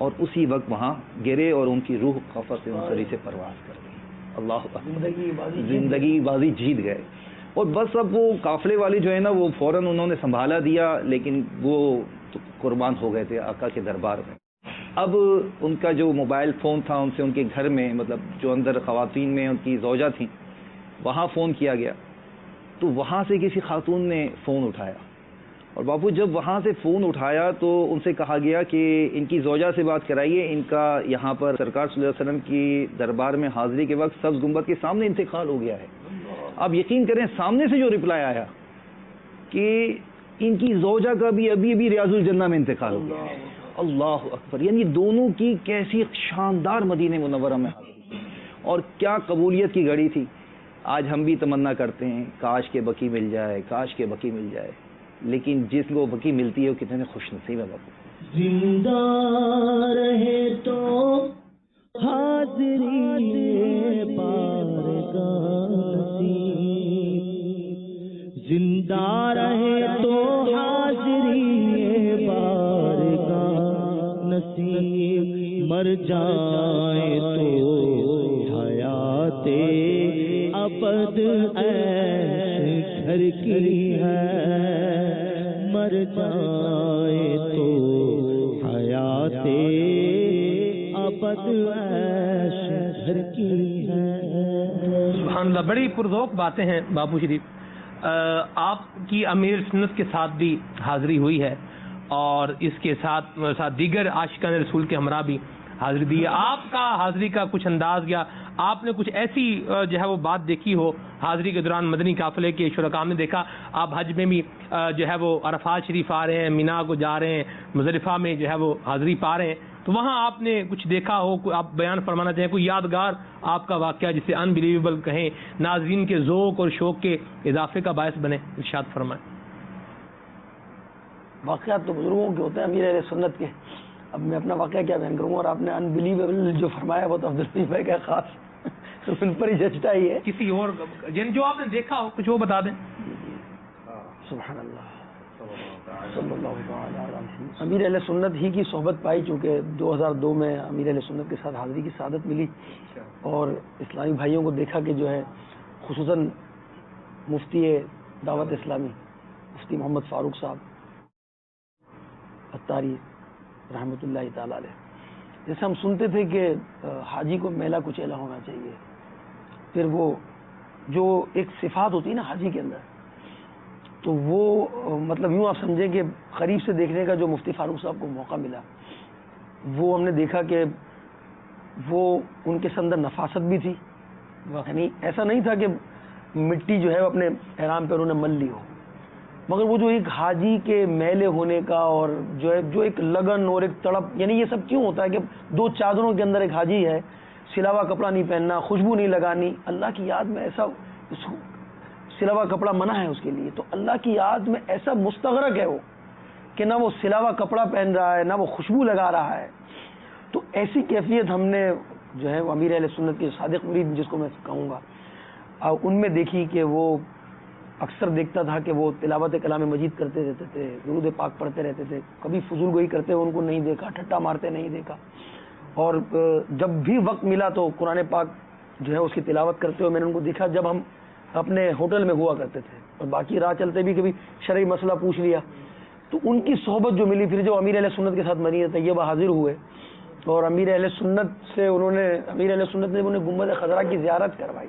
اور اسی وقت وہاں گرے اور ان کی روح قفر سے منصری سے پرواز کر گئی. اللہ اکبر، زندگی بازی جیت گئے. اور بس اب وہ قافلے والی جو ہے نا وہ فوراً انہوں نے سنبھالا دیا، لیکن وہ قربان ہو گئے تھے آقا کے دربار میں. اب ان کا جو موبائل فون تھا ان سے ان کے گھر میں، مطلب جو اندر خواتین میں ان کی زوجہ تھیں، وہاں فون کیا گیا تو وہاں سے کسی خاتون نے فون اٹھایا. اور باپو جب وہاں سے فون اٹھایا تو ان سے کہا گیا کہ ان کی زوجہ سے بات کرائیے، ان کا یہاں پر سرکار صلی اللہ علیہ وسلم کی دربار میں حاضری کے وقت سبز گنبد کے سامنے انتقال ہو گیا ہے. آپ یقین کریں سامنے سے جو رپلائی آیا کہ ان کی زوجہ کا بھی ابھی ریاض الجنہ میں انتقال ہو گیا ہے. اللہ اکبر. یعنی دونوں کی کیسی شاندار مدینہ منورہ میں حاضری اور کیا قبولیت کی گھڑی تھی. آج ہم بھی تمنا کرتے ہیں کاش کے بقی مل جائے، کاش کے بقی مل جائے، لیکن جس کو بقی ملتی ہے وہ کتنے خوش نصیب ہے. باپو زندہ رہے تو حاضری بارگاہ نصیب، زندہ رہے تو حاضری بارگاہ نصیب، مر جائے تو حیات ابد عیش گھر کی ہے، مر جائے تو حیات ابد عیش گھر کی ہے. سبحان اللہ، بڑی پرذوق باتیں ہیں باپو شریف. آپ کی امیر سنت کے ساتھ بھی حاضری ہوئی ہے اور اس کے ساتھ دیگر عاشقان رسول کے ہمراہ بھی حاضری دی ہے. آپ کا حاضری کا کچھ انداز یا آپ نے کچھ ایسی جو ہے وہ بات دیکھی ہو حاضری کے دوران؟ مدنی قافلے کے شرکاء نے دیکھا آپ حج میں بھی جو ہے وہ عرفات شریف آ رہے ہیں، مینا کو جا رہے ہیں، مزدلفہ میں جو ہے وہ حاضری پا رہے ہیں، تو وہاں آپ نے کچھ دیکھا ہو، آپ بیان فرمانا چاہیں کوئی یادگار آپ کا واقعہ جسے انبلیویبل کہیں، ناظرین کے ذوق اور شوق کے اضافے کا باعث بنے، ارشاد فرمائیں. واقعات تو بزرگوں کے ہوتے ہیں، امیر اہل سنت کے. اب میں اپنا واقعہ کیا بیان کروں، اور آپ نے انبلیویبل جو فرمایا وہ تو عبدالرحیم بھائی کا خاص تو ان پر ہی جچتا ہی ہے. کسی اور جو آپ نے دیکھا ہو کچھ وہ بتا دیں. سبحان اللہ، صلی اللہ تعالی علیہ وسلم. امیر اہل سنت ہی کی صحبت پائی، چونکہ 2002 میں امیر اہل سنت کے ساتھ حاضری کی سعادت ملی اور اسلامی بھائیوں کو دیکھا کہ جو ہے خصوصاً مفتی دعوت اسلامی مفتی محمد فاروق صاحب اتاری رحمۃ اللہ تعالی علیہ، جیسے ہم سنتے تھے کہ حاجی کو میلا کچیلا ہونا چاہیے، پھر وہ جو ایک صفات ہوتی ہے نا حاجی کے اندر، تو وہ مطلب یوں آپ سمجھیں کہ قریب سے دیکھنے کا جو مفتی فاروق صاحب کو موقع ملا، وہ ہم نے دیکھا کہ وہ ان کے اندر نفاست بھی تھی. یعنی ایسا نہیں تھا کہ مٹی جو ہے اپنے احرام پہ انہوں نے مل لی ہو، مگر وہ جو ایک حاجی کے میلے ہونے کا اور جو ایک لگن اور ایک تڑپ، یعنی یہ سب کیوں ہوتا ہے کہ دو چادروں کے اندر ایک حاجی ہے، سلاوا کپڑا نہیں پہننا، خوشبو نہیں لگانی، اللہ کی یاد میں ایسا سلاوا کپڑا منع ہے اس کے لیے، تو اللہ کی یاد میں ایسا مستغرق ہے وہ کہ نہ وہ سلاوا کپڑا پہن رہا ہے نہ وہ خوشبو لگا رہا ہے. تو ایسی کیفیت ہم نے جو ہے وہ امیر اہل سنت کے صادق مرید جس کو میں کہوں گا ان میں دیکھی کہ وہ اکثر دیکھتا تھا کہ وہ تلاوت کلام مجید کرتے رہتے تھے، درود پاک پڑھتے رہتے تھے، کبھی فضول گوئی کرتے ہوئے ان کو نہیں دیکھا، ٹھٹا مارتے نہیں دیکھا، اور جب بھی وقت ملا تو قرآن پاک جو ہے اس کی تلاوت کرتے ہوئے میں نے ان کو دیکھا جب ہم اپنے ہوٹل میں ہوا کرتے تھے، اور باقی راہ چلتے بھی کبھی شرعی مسئلہ پوچھ لیا تو ان کی صحبت جو ملی. پھر جو امیر اہل سنت کے ساتھ مدینہ طیبہ حاضر ہوئے اور امیر اہل سنت سے امیر اہل سنت نے انہیں گنبد خضرا کی زیارت کروائی،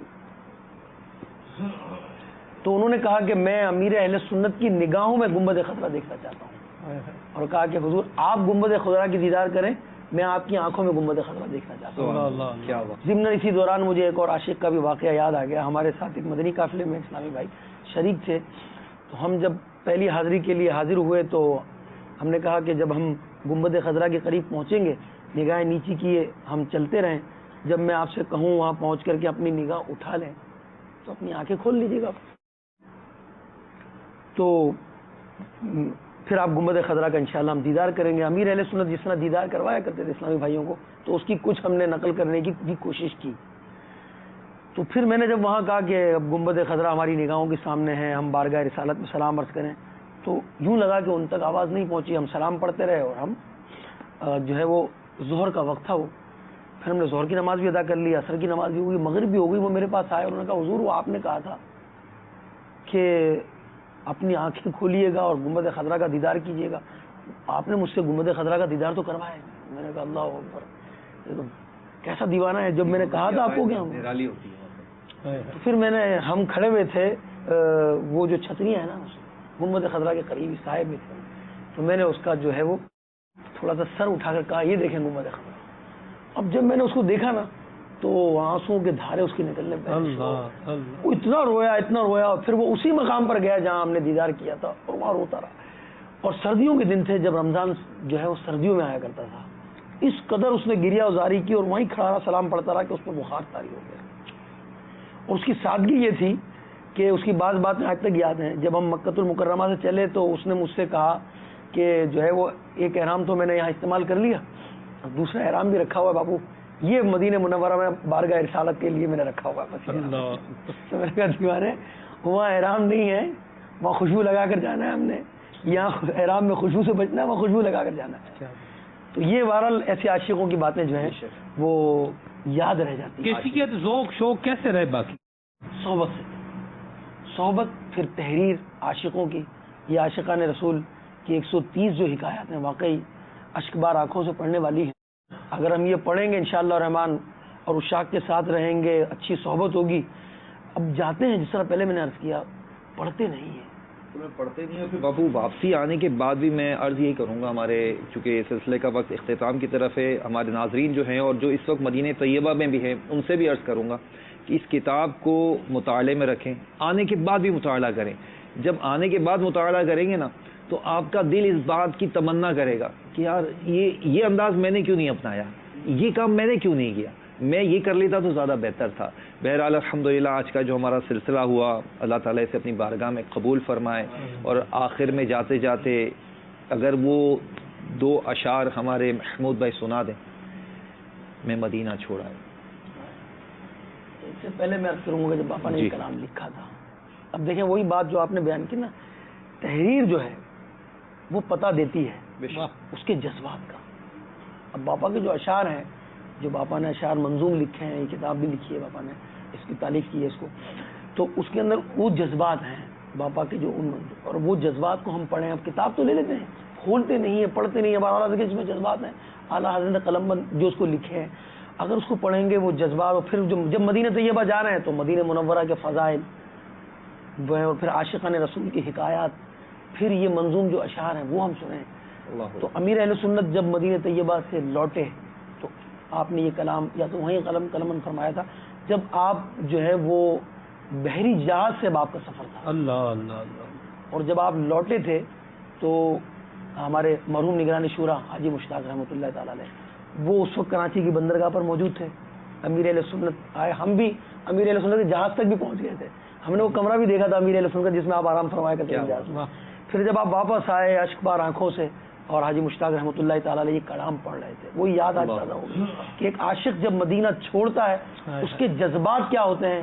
تو انہوں نے کہا کہ میں امیر اہل سنت کی نگاہوں میں گنبد خضرا دیکھنا چاہتا ہوں، اور کہا کہ حضور آپ گنبد خضرا کی دیدار کریں، میں آپ کی آنکھوں میں گنبد خضرا دیکھنا چاہتا ہوں. ضمن اسی دوران مجھے ایک اور عاشق کا بھی واقعہ یاد آ گیا. ہمارے ساتھ ایک مدنی قافلے میں اسلامی بھائی شریک تھے، تو ہم جب پہلی حاضری کے لیے حاضر ہوئے تو ہم نے کہا کہ جب ہم گنبد خضرا کے قریب پہنچیں گے نگاہیں نیچی کیے ہم چلتے رہیں، جب میں آپ سے کہوں وہاں پہنچ کر کے اپنی نگاہ اٹھا لیں تو اپنی آنکھیں کھول لیجیے گا. تو پھر آپ گنبد خضرا کا انشاءاللہ ہم دیدار کریں گے. امیر اہل سنت جس طرح دیدار کروایا کرتے تھے اسلامی بھائیوں کو، تو اس کی کچھ ہم نے نقل کرنے کی بھی کوشش کی. تو پھر میں نے جب وہاں کہا کہ اب گنبد خضرا ہماری نگاہوں کے سامنے ہے، ہم بارگاہ رسالت میں سلام عرض کریں، تو یوں لگا کہ ان تک آواز نہیں پہنچی. ہم سلام پڑھتے رہے اور ہم جو ہے وہ ظہر کا وقت تھا وہ. پھر ہم نے ظہر کی نماز بھی ادا کر لی, عصر کی نماز بھی ہو گئی, مغرب بھی ہو گئی. وہ میرے پاس آئے, انہوں نے کہا حضور وہ آپ نے کہا تھا کہ اپنی آنکھیں کھولیے گا اور گنبد خضرا کا دیدار کیجیے گا, آپ نے مجھ سے گنبد خضرا کا دیدار تو کروایا ہے. میں نے کہا اللہ اکبر, یہ تو کیسا دیوانہ ہے. جب میں نے کہا تھا آپ کو کیا, تو پھر میں نے, ہم کھڑے ہوئے تھے وہ جو چھتریاں ہیں نا گنبد خضرا کے قریبی صاحب میں تھے, تو میں نے اس کا جو ہے وہ تھوڑا سا سر اٹھا کر کہا یہ دیکھیں گنبد خضرا. اب جب میں نے اس کو دیکھا نا تو آنسوؤں کے دھارے اس کی نکلنے پہ, وہ اتنا رویا, اور پھر وہ اسی مقام پر گیا جہاں ہم نے دیدار کیا تھا اور وہاں روتا رہا. اور سردیوں کے دن تھے جب رمضان جو ہے وہ سردیوں میں آیا کرتا تھا, اس قدر اس نے گریہ ازاری کی اور وہیں کھڑا رہا, سلام پڑھتا رہا کہ اس پر بخار طاری ہو گیا. اور اس کی سادگی یہ تھی کہ اس کی بعض باتیں آج تک یاد ہیں. جب ہم مکۃ المکرمہ سے چلے تو اس نے مجھ سے کہا کہ جو ہے وہ ایک احرام تو میں نے یہاں استعمال کر لیا, دوسرا احرام بھی رکھا ہوا ہے بابو, یہ مدینہ منورہ میں بارگاہ رسالت کے لیے میں نے رکھا ہوا ہے. تو میں نے کہا دیوانے وہاں احرام نہیں ہے, وہاں خوشبو لگا کر جانا ہے ہم نے, یہاں احرام میں خوشبو سے بچنا ہے, وہاں خوشبو لگا کر جانا ہے. تو یہ بہرحال ایسے عاشقوں کی باتیں جو ہیں وہ یاد رہ جاتی ہیں. کیفیت ذوق شوق کیسے رہے باقی؟ صحبت سے, صحبت, پھر تحریر عاشقوں کی. یہ عاشقان رسول کی 130 جو حکایات ہیں واقعی اشک بار آنکھوں سے پڑھنے والی ہیں. اگر ہم یہ پڑھیں گے انشاءاللہ الرحمن اور اشاق کے ساتھ رہیں گے, اچھی صحبت ہوگی. اب جاتے ہیں جس طرح پہلے میں نے عرض کیا, پڑھتے نہیں ہیں. پڑھتے نہیں ہیں باپو. واپسی آنے کے بعد بھی میں عرض یہی کروں گا, ہمارے چونکہ سلسلے کا وقت اختتام کی طرف ہے, ہمارے ناظرین جو ہیں اور جو اس وقت مدینہ طیبہ میں بھی ہیں ان سے بھی عرض کروں گا کہ اس کتاب کو مطالعے میں رکھیں, آنے کے بعد بھی مطالعہ کریں. جب آنے کے بعد مطالعہ کریں گے نا تو آپ کا دل اس بات کی تمنا کرے گا کہ یار یہ انداز میں نے کیوں نہیں اپنایا, یہ کام میں نے کیوں نہیں کیا, میں یہ کر لیتا تو زیادہ بہتر تھا. بہرحال الحمدللہ آج کا جو ہمارا سلسلہ ہوا, اللہ تعالیٰ اسے اپنی بارگاہ میں قبول فرمائے. اور آخر میں جاتے جاتے اگر وہ 2 اشعار ہمارے محمود بھائی سنا دیں, میں مدینہ چھوڑا ہے. اس سے پہلے میں عرض کروں گا جب باپا نے یہ کلام لکھا تھا, اب دیکھیں وہی بات جو آپ نے بیان کی نا, تحریر جو ہے وہ پتہ دیتی ہے اس کے جذبات کا. اب باپا کے جو اشعار ہیں, جو باپا نے اشعار منظوم لکھے ہیں, یہ کتاب بھی لکھی ہے باپا نے, اس کی تالیف کی ہے اس کو, تو اس کے اندر وہ جذبات ہیں باپا کے جو ان, اور وہ جذبات کو ہم پڑھیں. اب کتاب تو لے لیتے ہیں, کھولتے نہیں ہیں, پڑھتے نہیں ہیں. اعلیٰ حضرت اس میں جذبات ہیں, اعلیٰ حضرت قلم بند جو اس کو لکھے ہیں, اگر اس کو پڑھیں گے وہ جذبات, اور پھر جب مدینہ طیبہ جا رہے ہیں تو مدینہ منورہ کے فضائل وہ ہیں, اور پھر عاشقان رسول کی حکایات, پھر یہ منظوم جو اشعار ہیں وہ ہم سنیں. تو امیر اہل سنت جب مدینہ طیبہ سے لوٹے تو آپ نے یہ کلام یا تو وہیں قلم فرمایا تھا, جب آپ جو ہے وہ بحری جہاز سے آپ کا سفر تھا. اللہ اللہ اللہ. اور جب آپ لوٹے تھے تو ہمارے مرحوم نگران شورا حاجی مشتاق رحمۃ اللہ تعالی علیہ وہ اس وقت کراچی کی بندرگاہ پر موجود تھے. امیر اہل سنت آئے, ہم بھی امیر اہل سنت کے جہاز تک بھی پہنچ گئے تھے. ہم نے وہ کمرہ بھی دیکھا تھا امیر اہل سنت کا جس میں آپ آرام فرمایا کرتے ہیں جہاز میں. پھر جب آپ واپس آئے اشک بار آنکھوں سے اور حاجی مشتاق رحمۃ اللہ تعالی علیہ یہ کلام پڑھ رہے تھے, وہ یاد آج پیدا ہوگی کہ ایک عاشق جب مدینہ چھوڑتا ہے اس کے جذبات کیا ہوتے ہیں.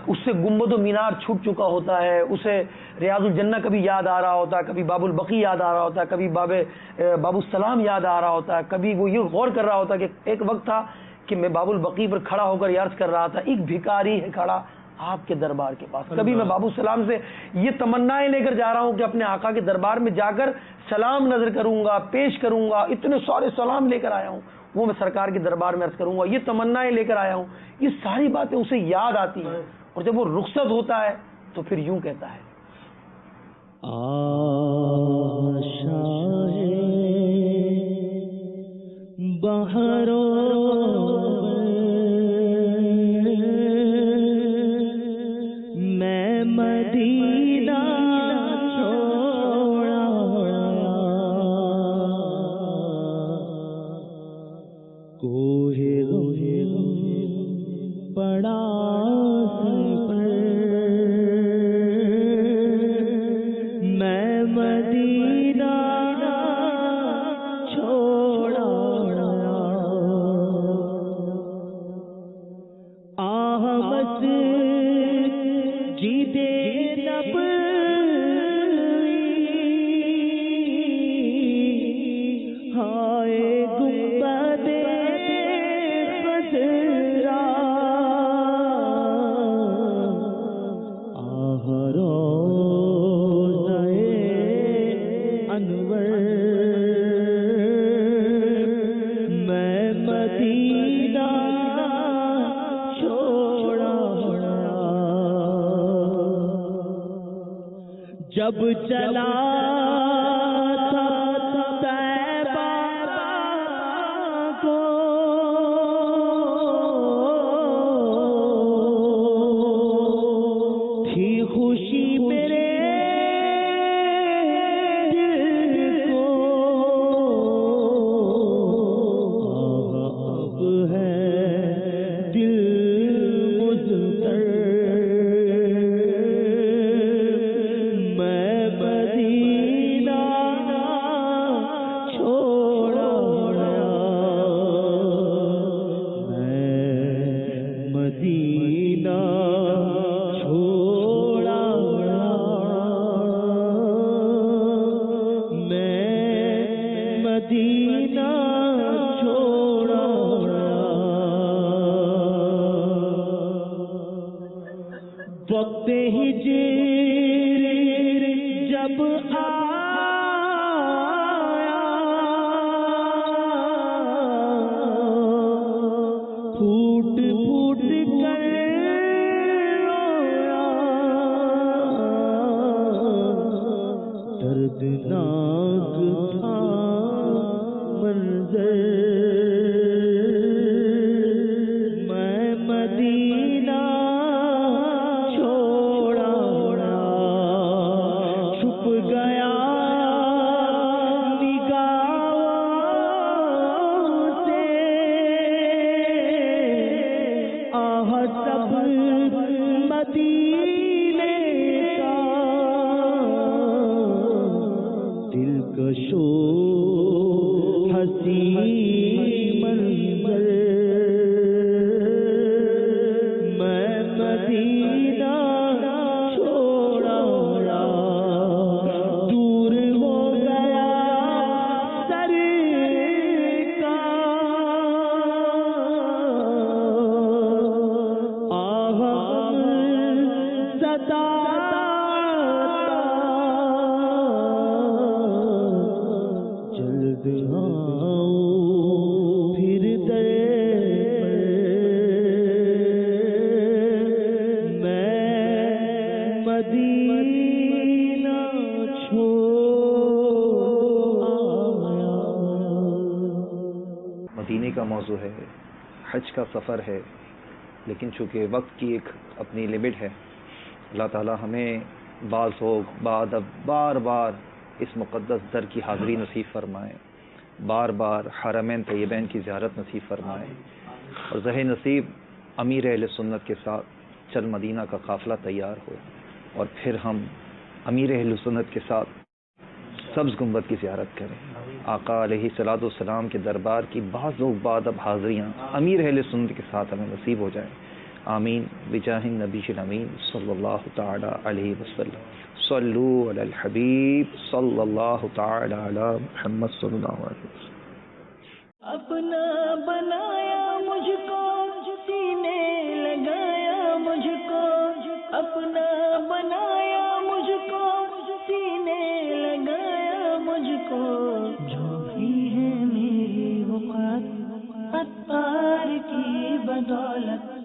اس سے گنبد و مینار چھوٹ چکا ہوتا ہے, اسے ریاض الجنہ کبھی یاد آ رہا ہوتا ہے, کبھی باب البقی یاد آ رہا ہوتا ہے, کبھی باب السلام یاد آ رہا ہوتا ہے, کبھی وہ یہ غور کر رہا ہوتا ہے کہ ایک وقت تھا کہ میں باب البقی پر کھڑا ہو کر عرض کر رہا تھا ایک بھکاری ہے کھڑا آپ کے دربار کے پاس. کبھی میں بابو السلام سے یہ تمنائیں لے کر جا رہا ہوں کہ اپنے آقا کے دربار میں جا کر سلام نظر کروں گا, پیش کروں گا, اتنے سارے سلام لے کر آیا ہوں, وہ میں سرکار کے دربار میں عرض کروں گا, یہ تمنائیں لے کر آیا ہوں. یہ ساری باتیں اسے یاد آتی ہیں, اور جب وہ رخصت ہوتا ہے تو پھر یوں کہتا ہے ہائے گنبد جب چلا تھا طیبہ کو تھی خوشی میرے دل کو، اب ہے دل مضطر، میں مدینہ چھوڑا گیا، میں مدینہ چھوڑا گیا، میں مدینہ چھوڑا گیا۔ وقت ہجر جب آیا، پھوٹ پھوٹ کر رویا، دردناک تھا منظر، میں مدینہ چھوڑا چھپ گیا نگاہوں سے، آہ سب مدینے کا، دلکش و حسین منظر، میں مدینہ چھوڑا گیا، دور ہو گیا سرکار، آہ صدا جلد آؤ پھر در پر، میں مدینہ چھوڑ آیا۔ مدینے کا موضوع ہے، حج کا سفر ہے، لیکن چونکہ وقت کی ایک اپنی لمٹ ہے، اللہ تعالی ہمیں بعض بعد بار بار اس مقدس در کی حاضری نصیب فرمائے، بار بار حرمین طیبین کی زیارت نصیب فرمائے، اور ظاہر نصیب امیر اہل سنت کے ساتھ چل مدینہ کا قافلہ تیار ہو، اور پھر ہم امیر اہل سنت کے ساتھ سبز گنبد کی زیارت کریں، آقا علیہ الصلوۃ والسلام کے دربار کی بعض بعد اب حاضریاں امیر اہل سنت کے ساتھ ہمیں نصیب ہو جائیں، آمین بجاہ النبی الامین صلی اللہ تعالی علیہ وسلم۔ صلو علی الحبیب صلی اللہ تعالی علی محمد صلی اللہ علیہ وسلم۔ اپنا بنایا مجھ کو، سینے لگایا مجھ کو، اپنا بنایا مجھ کو، سینے لگایا مجھ کو، جو بھی ہے میری وقت عطار کی بدولت،